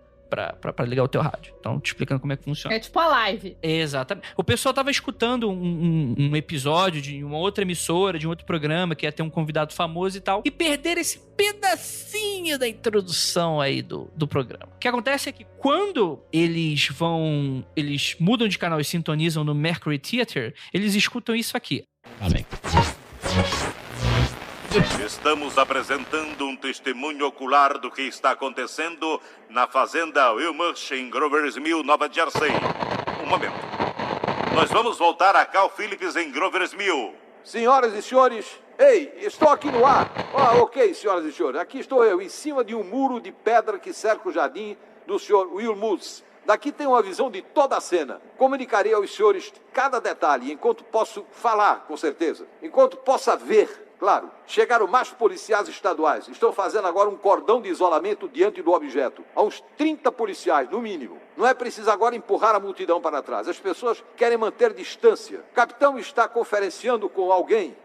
pra ligar o teu rádio. Então, te explicando como é que funciona. É tipo a live. Exatamente. O pessoal tava escutando um episódio de uma outra emissora, de um outro programa, que ia ter um convidado famoso e tal, e perderam esse pedacinho da introdução aí do programa. O que acontece é que quando eles mudam de canal e sintonizam no Mercury Theatre, eles escutam isso aqui. Amém. Estamos apresentando um testemunho ocular do que está acontecendo na fazenda Wilmarsh, em Grover's Mill, Nova Jersey. Um momento. Nós vamos voltar a Cal Phillips, em Grover's Mill. Senhoras e senhores, ei, estou aqui no ar. Ok, senhoras e senhores, aqui estou eu, em cima de um muro de pedra que cerca o jardim do senhor Wilmarsh. Daqui tem uma visão de toda a cena. Comunicarei aos senhores cada detalhe, enquanto posso falar, com certeza. Enquanto possa ver. Claro, chegaram mais policiais estaduais. Estão fazendo agora um cordão de isolamento diante do objeto. Há uns 30 policiais, no mínimo. Não é preciso agora empurrar a multidão para trás. As pessoas querem manter distância. O capitão está conferenciando com alguém.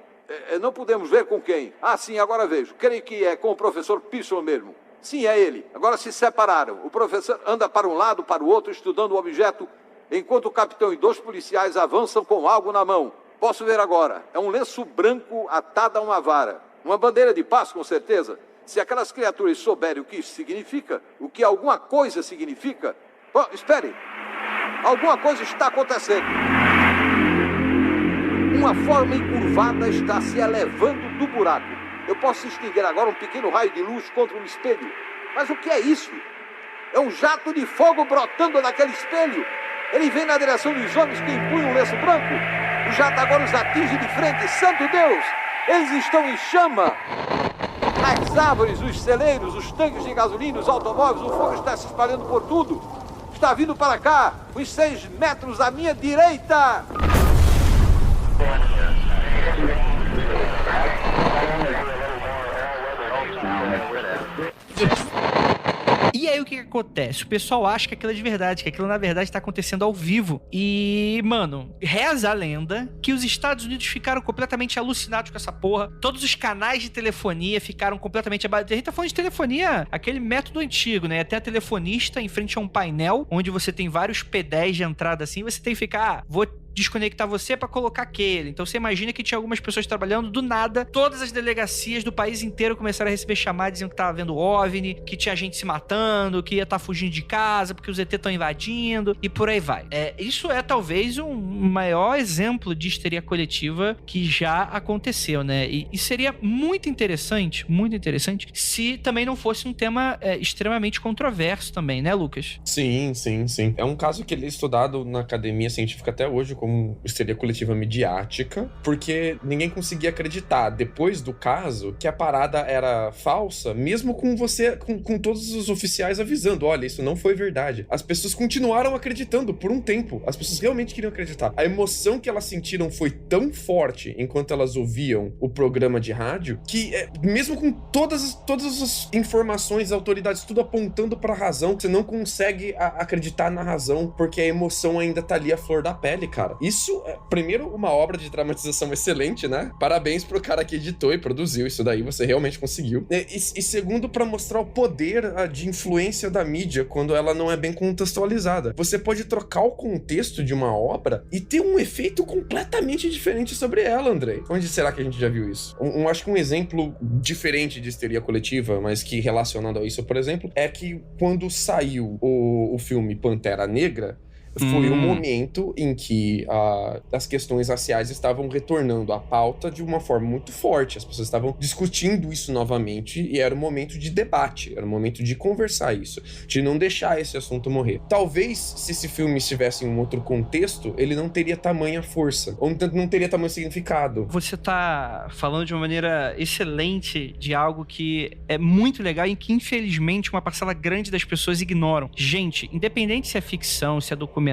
Não podemos ver com quem. Sim, agora vejo. Creio que é com o professor Pearson mesmo. Sim, é ele. Agora se separaram. O professor anda para um lado, para o outro, estudando o objeto, enquanto o capitão e 2 policiais avançam com algo na mão. Posso ver agora. É um lenço branco atado a uma vara. Uma bandeira de paz, com certeza. Se aquelas criaturas souberem o que isso significa, o que alguma coisa significa... espere. Alguma coisa está acontecendo. Uma forma encurvada está se elevando do buraco. Eu posso distinguir agora um pequeno raio de luz contra um espelho. Mas o que é isso? É um jato de fogo brotando daquele espelho. Ele vem na direção dos homens que empunham o lenço branco. O jato agora os atinge de frente. Santo Deus! Eles estão em chama! As árvores, os celeiros, os tanques de gasolina, os automóveis, o fogo está se espalhando por tudo. Está vindo para cá, uns 6 metros à minha direita! E aí o que acontece? O pessoal acha que aquilo é de verdade, que aquilo na verdade tá acontecendo ao vivo. E, mano, reza a lenda que os Estados Unidos ficaram completamente alucinados com essa porra. Todos os canais de telefonia ficaram completamente abatidos. A gente tá falando de telefonia, aquele método antigo, né? Até a telefonista em frente a um painel, onde você tem vários P10 de entrada assim, você tem que ficar, vou desconectar você pra colocar aquele. Então você imagina que tinha algumas pessoas trabalhando, do nada, todas as delegacias do país inteiro começaram a receber chamadas dizendo que tava vendo OVNI, que tinha gente se matando, que ia estar fugindo de casa porque os ET estão invadindo e por aí vai. Isso é talvez um maior exemplo de histeria coletiva que já aconteceu, né? E seria muito interessante se também não fosse um tema extremamente controverso também, né, Lucas? Sim. É um caso que ele é estudado na academia científica até hoje como histeria coletiva midiática, porque ninguém conseguia acreditar, depois do caso, que a parada era falsa, mesmo com todos os oficiais oficiais avisando, olha, isso não foi verdade. As pessoas continuaram acreditando por um tempo. As pessoas realmente queriam acreditar. A emoção que elas sentiram foi tão forte enquanto elas ouviam o programa de rádio, que mesmo com todas as informações, autoridades, tudo apontando pra razão, você não consegue acreditar na razão, porque a emoção ainda tá ali à flor da pele, cara. Isso é, primeiro, uma obra de dramatização excelente, né? Parabéns pro cara que editou e produziu isso daí, você realmente conseguiu. E segundo, pra mostrar o poder de influência da mídia quando ela não é bem contextualizada. Você pode trocar o contexto de uma obra e ter um efeito completamente diferente sobre ela, Andrei. Onde será que a gente já viu isso? Acho que um exemplo diferente de histeria coletiva, mas que relacionado a isso, por exemplo, é que quando saiu o filme Pantera Negra, foi um momento em que as questões raciais estavam retornando à pauta de uma forma muito forte. As pessoas estavam discutindo isso novamente e era um momento de debate, era um momento de conversar isso, de não deixar esse assunto morrer. Talvez, se esse filme estivesse em um outro contexto, ele não teria tamanha força, ou não teria tamanho significado. Você tá falando de uma maneira excelente de algo que é muito legal e que, infelizmente, uma parcela grande das pessoas ignoram. Gente, independente se é ficção, se é documental,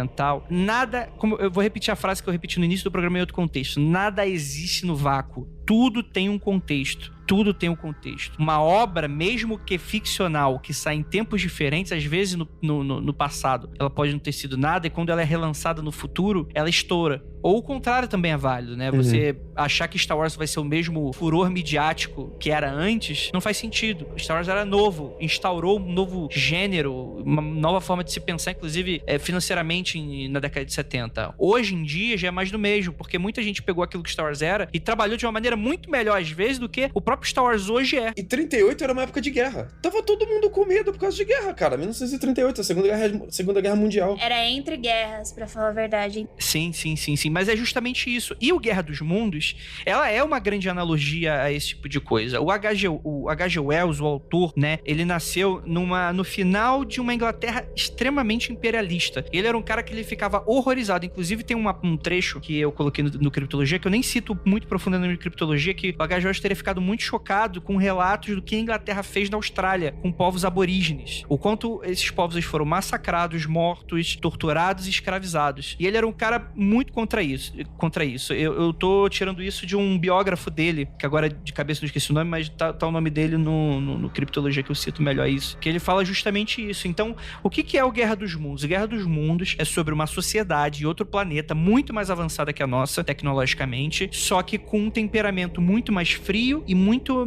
nada, como eu vou repetir a frase que eu repeti no início do programa em outro contexto, nada existe no vácuo, tudo tem um contexto. Tudo tem um contexto. Uma obra, mesmo que ficcional, que sai em tempos diferentes, às vezes no passado, ela pode não ter sido nada, e quando ela é relançada no futuro, ela estoura. Ou o contrário também é válido, né? Você achar que Star Wars vai ser o mesmo furor midiático que era antes, não faz sentido. Star Wars era novo, instaurou um novo gênero, uma nova forma de se pensar, inclusive financeiramente na década de 70. Hoje em dia já é mais do mesmo, porque muita gente pegou aquilo que Star Wars era e trabalhou de uma maneira muito melhor, às vezes, do que o próprio Star Wars hoje é. E 38 era uma época de guerra. Tava todo mundo com medo por causa de guerra, cara. 1938, a Segunda Guerra Mundial. Era entre guerras, pra falar a verdade. Sim. Mas é justamente isso. E o Guerra dos Mundos, ela é uma grande analogia a esse tipo de coisa. O H.G. Wells, o autor, né, ele nasceu no final de uma Inglaterra extremamente imperialista. Ele era um cara que ele ficava horrorizado. Inclusive tem um trecho que eu coloquei no Criptologia, que eu nem cito muito profundamente no Criptologia, que o H.G. Wells teria ficado muito chocado com relatos do que a Inglaterra fez na Austrália com povos aborígenes. O quanto esses povos foram massacrados, mortos, torturados e escravizados. E ele era um cara muito contra isso. Eu tô tirando isso de um biógrafo dele, que agora de cabeça não esqueci o nome, mas tá o nome dele no Criptologia, que eu cito melhor isso. Que ele fala justamente isso. Então, o que é o Guerra dos Mundos? O Guerra dos Mundos é sobre uma sociedade e outro planeta muito mais avançada que a nossa, tecnologicamente, só que com um temperamento muito mais frio e muito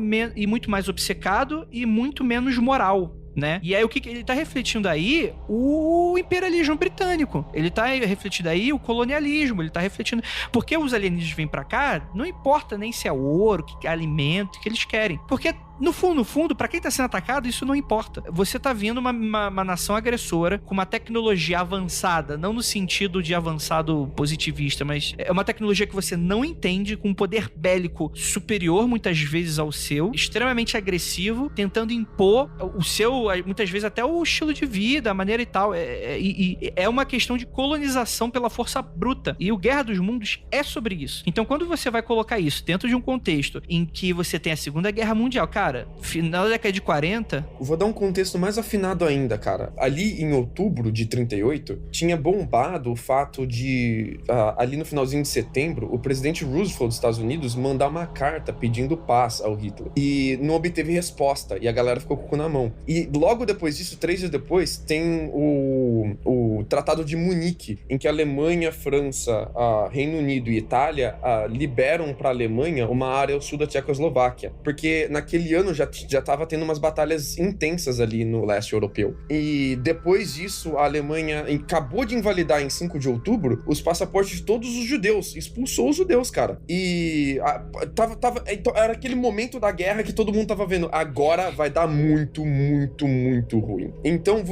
mais obcecado e muito menos moral. Né? E aí o que ele tá refletindo aí? O imperialismo britânico. Ele tá refletindo aí o colonialismo. Ele tá refletindo... Porque os alienígenas vêm pra cá, não importa nem se é ouro, que é alimento, o que eles querem. Porque no fundo, pra quem tá sendo atacado, isso não importa. Você tá vendo uma nação agressora com uma tecnologia avançada, não no sentido de avançado positivista, mas é uma tecnologia que você não entende, com um poder bélico superior, muitas vezes ao seu, extremamente agressivo, tentando impor o seu, muitas vezes até o estilo de vida, a maneira e tal. É uma questão de colonização pela força bruta. E o Guerra dos Mundos é sobre isso. Então, quando você vai colocar isso dentro de um contexto em que você tem a Segunda Guerra Mundial, cara, final da década de 40... Vou dar um contexto mais afinado ainda, cara. Ali em outubro de 38, tinha bombado o fato de, ali no finalzinho de setembro, o presidente Roosevelt dos Estados Unidos mandar uma carta pedindo paz ao Hitler. E não obteve resposta, e a galera ficou com o cu na mão. E logo depois disso, 3 dias depois, tem o Tratado de Munique, em que a Alemanha, França, Reino Unido e Itália liberam para a Alemanha uma área ao sul da Tchecoslováquia. Porque naquele ano já estava tendo umas batalhas intensas ali no leste europeu. E depois disso, a Alemanha acabou de invalidar em 5 de outubro os passaportes de todos os judeus. Expulsou os judeus, cara. E então, era aquele momento da guerra que todo mundo tava vendo. Agora vai dar muito, muito, muito ruim. Então,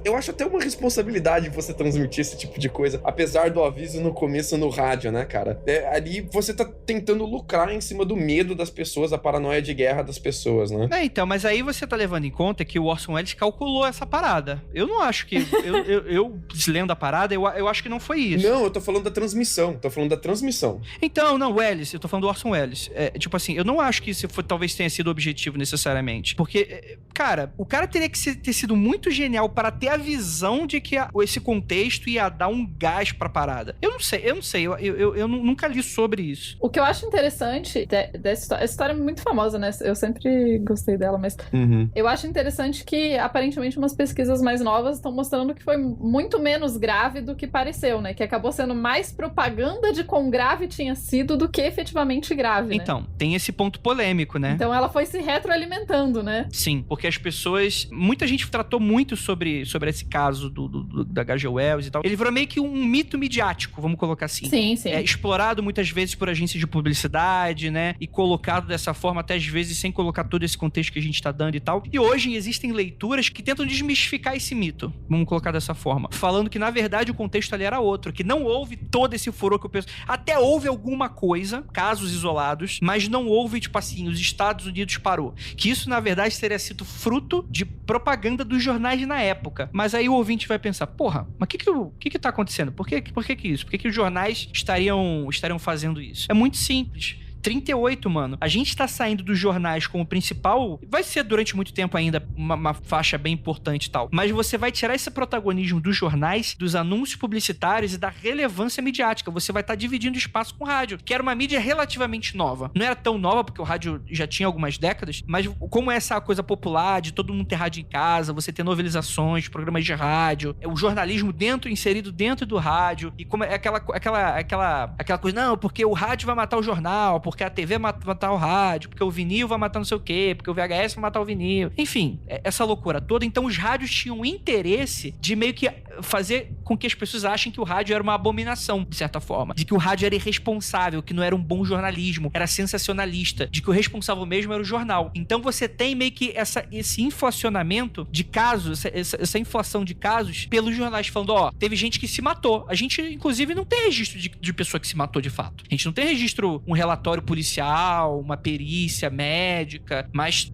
eu acho até uma responsabilidade você transmitir esse tipo de coisa, apesar do aviso no começo no rádio, né, cara? Ali você tá tentando lucrar em cima do medo das pessoas, a paranoia de guerra das pessoas, né? Então, mas aí você tá levando em conta que o Orson Welles calculou essa parada. Eu não acho que... eu lendo a parada, eu acho que não foi isso. Não, eu tô falando da transmissão. Então, não, Welles, eu tô falando do Orson Welles. Tipo assim, eu não acho que isso talvez tenha sido o objetivo necessariamente. Porque, cara, o cara teria que ter sido muito genial para ter a visão de que esse contexto ia dar um gás pra parada. Eu não sei, eu nunca li sobre isso. O que eu acho interessante dessa história, essa história é muito famosa, né? Eu sempre gostei dela, mas eu acho interessante que, aparentemente, umas pesquisas mais novas estão mostrando que foi muito menos grave do que pareceu, né? Que acabou sendo mais propaganda de quão grave tinha sido do que efetivamente grave, né? Então, tem esse ponto polêmico, né? Então ela foi se retroalimentando, né? Sim, porque as pessoas... Muita gente tratou muito sobre esse caso da H.G. Wells e tal. Ele virou meio que um mito midiático, vamos colocar assim. Sim, sim. É explorado muitas vezes por agências de publicidade, né? E colocado dessa forma, até às vezes sem colocar todo esse contexto que a gente tá dando e tal. E hoje existem leituras que tentam desmistificar esse mito, vamos colocar dessa forma. Falando que, na verdade, o contexto ali era outro. Que não houve todo esse furor que eu penso. Até houve alguma coisa, casos isolados, mas não houve, tipo assim, os Estados Unidos parou. Que isso, na verdade, teria sido fruto de propaganda dos jornais na época. Mas aí o ouvinte vai pensar, porra, mas o que tá acontecendo? Por que isso? Por que os jornais estariam fazendo isso? É muito simples. 38, mano. A gente tá saindo dos jornais como principal... Vai ser durante muito tempo ainda uma faixa bem importante e tal. Mas você vai tirar esse protagonismo dos jornais, dos anúncios publicitários e da relevância midiática. Você vai estar dividindo espaço com o rádio, que era uma mídia relativamente nova. Não era tão nova, porque o rádio já tinha algumas décadas, mas como essa coisa popular de todo mundo ter rádio em casa, você ter novelizações, programas de rádio, o jornalismo inserido dentro do rádio, e como é aquela coisa, não, porque o rádio vai matar o jornal, porque a TV vai matar o rádio, porque o vinil vai matar não sei o quê, porque o VHS vai matar o vinil. Enfim, essa loucura toda. Então os rádios tinham interesse de meio que fazer com que as pessoas achem que o rádio era uma abominação, de certa forma. De que o rádio era irresponsável, que não era um bom jornalismo, era sensacionalista, de que o responsável mesmo era o jornal. Então você tem meio que esse inflacionamento de casos, essa inflação de casos pelos jornais, falando, ó, teve gente que se matou. A gente, inclusive, não tem registro de pessoa que se matou de fato. A gente não tem registro, um relatório policial, uma perícia médica, mas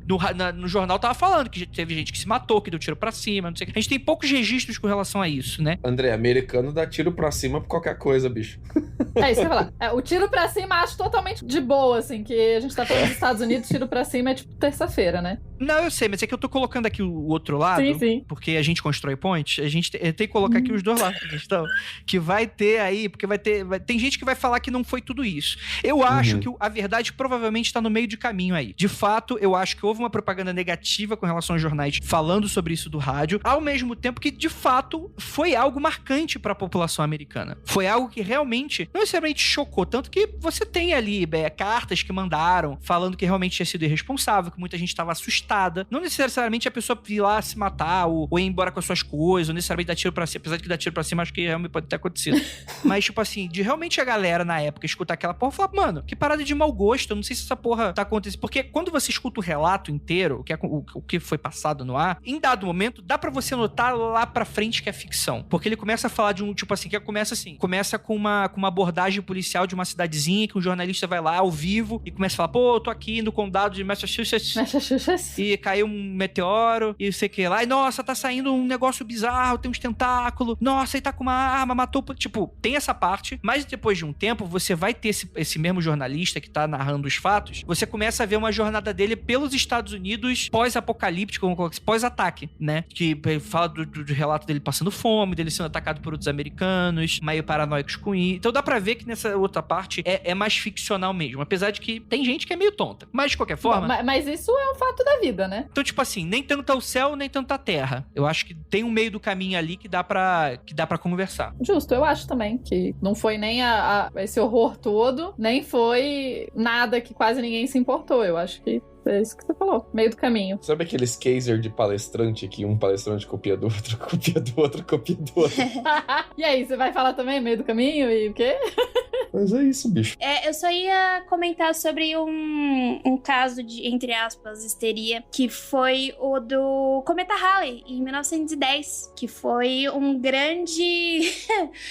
no jornal tava falando que teve gente que se matou, que deu tiro pra cima, não sei o que. A gente tem poucos registros com relação a isso, né? André, americano dá tiro pra cima por qualquer coisa, bicho. É isso que eu ia falar. O tiro pra cima acho totalmente de boa, assim, que a gente tá falando dos Estados Unidos, tiro pra cima é tipo terça-feira, né? Não, eu sei, mas é que eu tô colocando aqui o outro lado, sim. Porque a gente constrói pontes, a gente tem que colocar aqui os dois lados da questão, que vai ter aí, porque tem gente que vai falar que não foi tudo isso. Eu acho que a verdade provavelmente tá no meio de caminho aí. De fato, eu acho que houve uma propaganda negativa com relação aos jornais falando sobre isso do rádio, ao mesmo tempo que, de fato, foi algo marcante pra população americana. Foi algo que realmente, não necessariamente chocou, tanto que você tem ali cartas que mandaram, falando que realmente tinha sido irresponsável, que muita gente estava assustada. Não necessariamente a pessoa ir lá se matar, ou ir embora com as suas coisas, ou necessariamente dar tiro pra cima, apesar de que dar tiro pra cima, acho que realmente pode ter acontecido. Mas, tipo assim, de realmente a galera na época escutar aquela porra, falar, mano, que parada de mau gosto, eu não sei se essa porra tá acontecendo. Porque quando você escuta o relato inteiro, o que foi passado no ar, em dado momento, dá pra você notar lá pra frente que é ficção. Porque ele começa a falar de um, tipo assim, começa com uma abordagem policial de uma cidadezinha, que um jornalista vai lá ao vivo e começa a falar, pô, eu tô aqui no condado de Massachusetts e caiu um meteoro e sei que lá, e nossa, tá saindo um negócio bizarro, tem uns tentáculos, nossa, e tá com uma arma, matou, tipo, tem essa parte, mas depois de um tempo, você vai ter esse mesmo jornalista que tá narrando os fatos, você começa a ver uma jornada dele pelos Estados Unidos pós-apocalíptico, pós-ataque, né, que fala do relato dele passando fome, dele sendo atacado por outros americanos, meio paranoicos com isso, então dá pra ver que nessa outra parte é mais ficcional mesmo, apesar de que tem gente que é meio tonta, mas de qualquer forma... Bom, mas isso é um fato da vida, né? Então, tipo assim, nem tanto ao céu, nem tanto à terra. Eu acho que tem um meio do caminho ali que dá pra conversar. Justo, eu acho também que não foi nem esse horror todo, nem foi nada que quase ninguém se importou. Eu acho que é isso que você falou, meio do caminho. Sabe aqueles caser de palestrante que um palestrante copia do outro, copia do outro, copia do outro? E aí, você vai falar também meio do caminho e o quê? Mas é isso, bicho. Eu só ia comentar sobre um caso de, entre aspas, histeria, que foi o do Cometa Halley, em 1910, que foi um grande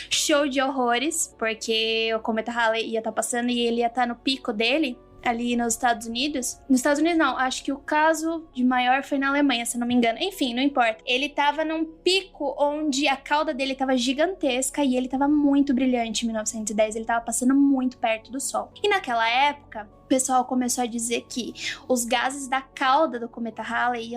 show de horrores, porque o Cometa Halley ia estar passando e ele ia estar no pico dele, ali nos Estados Unidos. Nos Estados Unidos não, acho que o caso de maior foi na Alemanha, se não me engano. Enfim, não importa. Ele tava num pico onde a cauda dele tava gigantesca e ele tava muito brilhante em 1910. Ele tava passando muito perto do sol. E naquela época, o pessoal começou a dizer que os gases da cauda do cometa Halley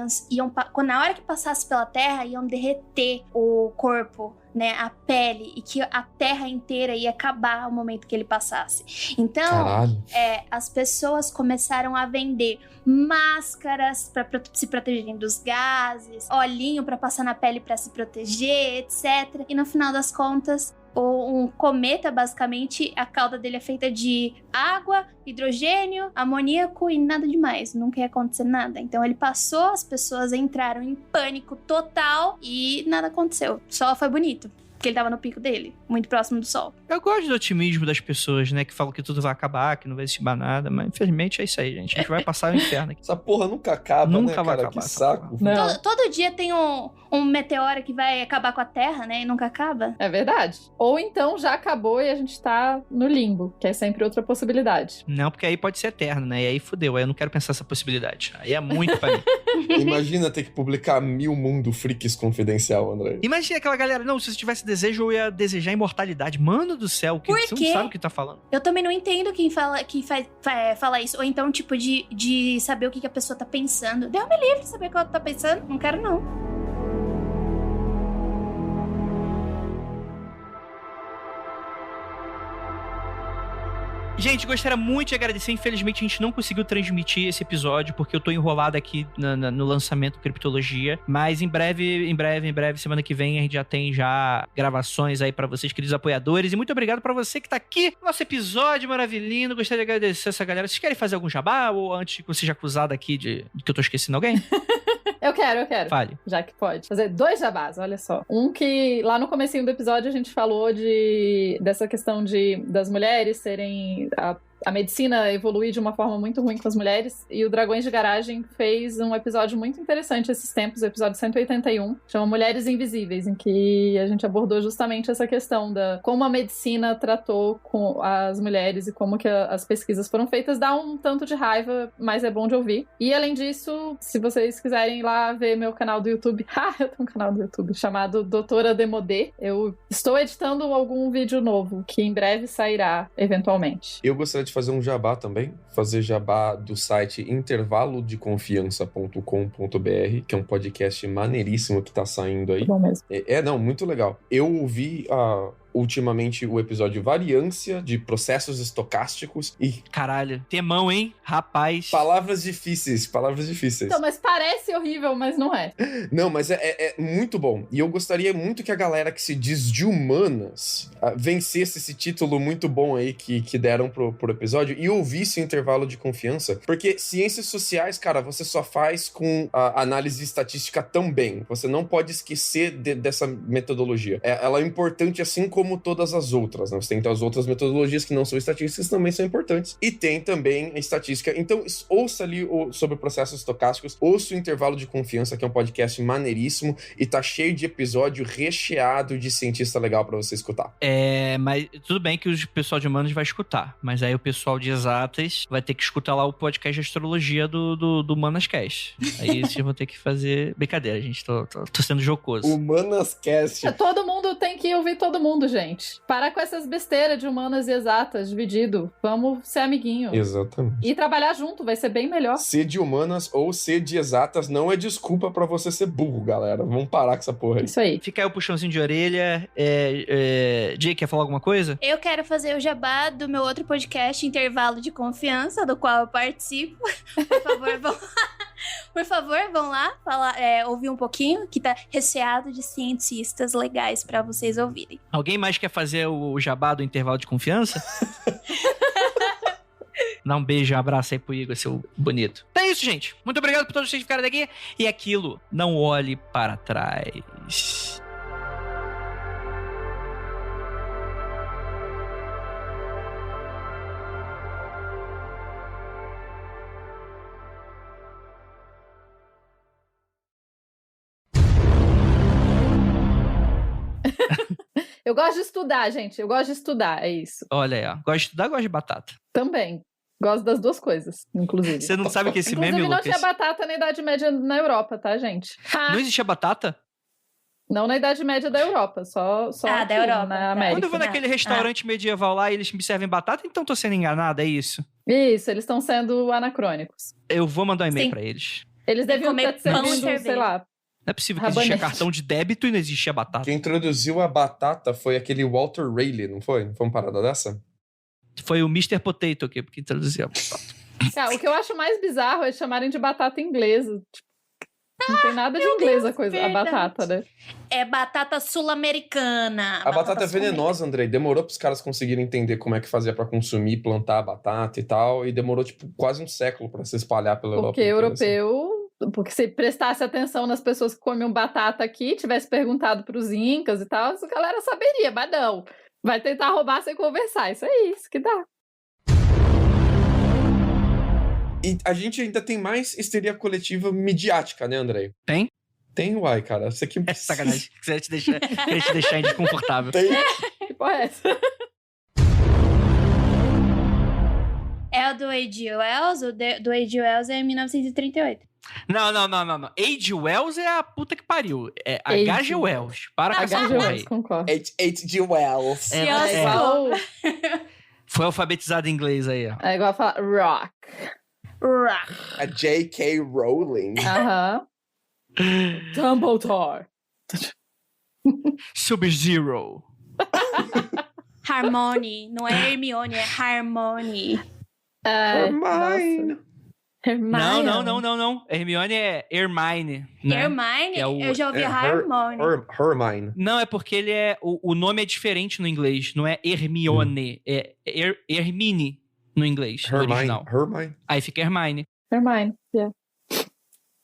na hora que passasse pela Terra, iam derreter o corpo, né, a pele, e que a Terra inteira ia acabar ao momento que ele passasse. Então, as pessoas começaram a vender máscaras para se protegerem dos gases, olhinho para passar na pele para se proteger, etc. E no final das contas, um cometa, basicamente, a cauda dele é feita de água, hidrogênio, amoníaco e nada demais. Nunca ia acontecer nada. Então ele passou, as pessoas entraram em pânico total e nada aconteceu. Só foi bonito, porque ele tava no pico dele, muito próximo do Sol. Eu gosto do otimismo das pessoas, né? Que falam que tudo vai acabar, que não vai existir mais nada. Mas infelizmente é isso aí, gente. A gente vai passar o inferno aqui. Essa porra nunca acaba, Nunca né, vai cara? acabar Que essa saco. Todo dia tem um meteoro que vai acabar com a Terra, né? E nunca acaba. É verdade. Ou então já acabou e a gente tá no limbo, que é sempre outra possibilidade. Não, porque aí pode ser eterno, né? E aí fudeu. Aí eu não quero pensar essa possibilidade. Aí é muito pra mim. Imagina ter que publicar 1000 Mundo Freaks Confidencial, André. Imagina aquela galera, não, se você tivesse desejo, eu ia desejar imortalidade. Mano do céu, que você não sabe o que tá falando. Eu também não entendo quem fala isso. Ou então, tipo, de saber o que a pessoa tá pensando. Deus me livre de saber o que ela tá pensando. Não quero, não. Gente, gostaria muito de agradecer. Infelizmente, a gente não conseguiu transmitir esse episódio, porque eu tô enrolado aqui no lançamento do Criptologia. Mas em breve, semana que vem, a gente já tem gravações aí pra vocês, queridos apoiadores. E muito obrigado pra você que tá aqui no nosso episódio maravilhoso. Gostaria de agradecer essa galera. Vocês querem fazer algum jabá? Ou antes que eu seja acusado aqui de que eu tô esquecendo alguém? Eu quero. Fale. Já que pode. Fazer 2 jabás, olha só. Um que lá no comecinho do episódio a gente falou dessa questão das mulheres serem... A medicina evoluir de uma forma muito ruim com as mulheres, e o Dragões de Garagem fez um episódio muito interessante esses tempos, o episódio 181, chama Mulheres Invisíveis, em que a gente abordou justamente essa questão da como a medicina tratou com as mulheres e como que as pesquisas foram feitas. Dá um tanto de raiva, mas é bom de ouvir. E além disso, se vocês quiserem ir lá ver meu canal do YouTube, eu tenho um canal do YouTube chamado Doutora Demodê. Eu estou editando algum vídeo novo, que em breve sairá, eventualmente. Eu gostaria de fazer um jabá também, fazer jabá do site intervalodeconfiança.com.br, que é um podcast maneiríssimo que tá saindo aí. Bom mesmo. Muito legal. Eu ouvi ultimamente o episódio Variância de Processos Estocásticos e... Caralho, temão, hein? Rapaz. Palavras difíceis. Então, mas parece horrível, mas não é. Não, mas é muito bom. E eu gostaria muito que a galera que se diz de humanas vencesse esse título muito bom aí que deram pro episódio e ouvisse o Intervalo de Confiança, porque ciências sociais, cara, você só faz com a análise estatística também. Você não pode esquecer dessa metodologia. Ela é importante assim como todas as outras, né? Você tem as outras metodologias que não são estatísticas, também são importantes. E tem também a estatística. Então, ouça ali sobre processos estocásticos, ouça o Intervalo de Confiança, que é um podcast maneiríssimo e tá cheio de episódio recheado de cientista legal pra você escutar. Mas tudo bem que o pessoal de humanos vai escutar, mas aí o pessoal de exatas vai ter que escutar lá o podcast de astrologia do Humanascast. Aí vocês vão ter que fazer... Brincadeira, gente, tô sendo jocoso. Humanascast. Todo mundo tem que ouvir todo mundo, gente. Para com essas besteiras de humanas e exatas, dividido. Vamos ser amiguinho. Exatamente. E trabalhar junto, vai ser bem melhor. Ser de humanas ou ser de exatas não é desculpa pra você ser burro, galera. Vamos parar com essa porra aí. Isso aí. Fica aí o puxãozinho de orelha. Jay, quer falar alguma coisa? Eu quero fazer o jabá do meu outro podcast, Intervalo de Confiança, do qual eu participo. Por favor, vão lá ouvir um pouquinho, que tá recheado de cientistas legais pra vocês ouvirem. Alguém mais quer fazer o jabá do Intervalo de Confiança? Dá um beijo, um abraço aí pro Igor, seu bonito. Então é isso, gente. Muito obrigado por todos vocês ficarem daqui. E aquilo, não olhe para trás. Eu gosto de estudar, gente. Eu gosto de estudar, é isso. Olha aí, ó. Gosto de estudar, gosto de batata. Também. Gosto das duas coisas, inclusive. Você não sabe que esse inclusive, meme, não Lucas... tinha batata na Idade Média na Europa, tá, gente? Não existia batata? Não na Idade Média da Europa, só da aqui, Europa, na tá. América. Quando eu vou naquele restaurante medieval lá e eles me servem batata, então tô sendo enganado, é isso? Isso, eles estão sendo anacrônicos. Eu vou mandar um e-mail Sim. pra eles. Eles Tem deviam que estar te comer pão e servindo, sei cerveja. lá. Não é possível que existia Rabanete. cartão de débito e não existia batata. Quem introduziu a batata foi aquele Walter Raleigh, não foi? Não foi uma parada dessa? Foi o Mr. Potato aqui, porque traduziu. O que eu acho mais bizarro é chamarem de batata inglesa. Tipo, não tem nada de inglesa a verdade. batata, né? É batata sul-americana. A batata é sul-americana. venenosa, Andrei. Demorou pros caras conseguirem entender como é que fazia pra consumir, plantar a batata e tal. E demorou, tipo, quase um século pra se espalhar pela Europa Porque inteira, assim. europeu... Porque se prestasse atenção nas pessoas que comiam batata aqui, tivesse perguntado pros incas e tal, a galera saberia, mas não. Vai tentar roubar sem conversar. Isso é isso que dá. E a gente ainda tem mais histeria coletiva midiática, né, Andrei? Tem? Tem, uai, cara. Isso aqui... É sacanagem. Queria te deixar desconfortável. Tem... Que porra é essa? É o do A.G. Wells? O do A.G. Wells é em 1938. Não. H.G. Wells é a puta que pariu. É H.G. H.G. Wells. Para com essa H.G. porra aí. Wells, concordo. H.G. Wells. É, É igual, Foi alfabetizado em inglês aí, ó. é igual falar rock. A J.K. Rowling. Aham. Dumbledore. Sub-Zero. Harmony. Não é Hermione, é Harmony. Hermione. Hermione. Não. Hermione é Hermione. Né? Hermione? É o- Eu já ouvi É Harmony. Hermione. Não, é porque ele é. O nome é diferente no inglês. Não é Hermione. É Hermine no inglês. No original. Hermione. Aí fica Hermione. Hermione, yeah.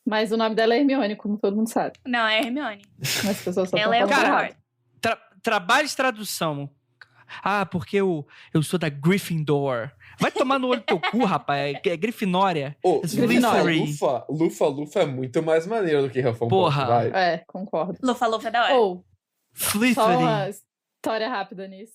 Mas o nome dela é Hermione, como todo mundo sabe. Não, é Hermione. Mas as pessoas só Ela é estão o falando Voldemort. errado. Trabalho de tradução. Ah, porque eu sou da Gryffindor. Vai tomar no olho do teu cu, rapaz. É Grifinória. Ô, Slytherin. Lufa é muito mais maneiro do que Hufflepuff. Porra. Vai. É, concordo. Lufa é da hora. Ou, só Slytherin. uma história rápida nisso.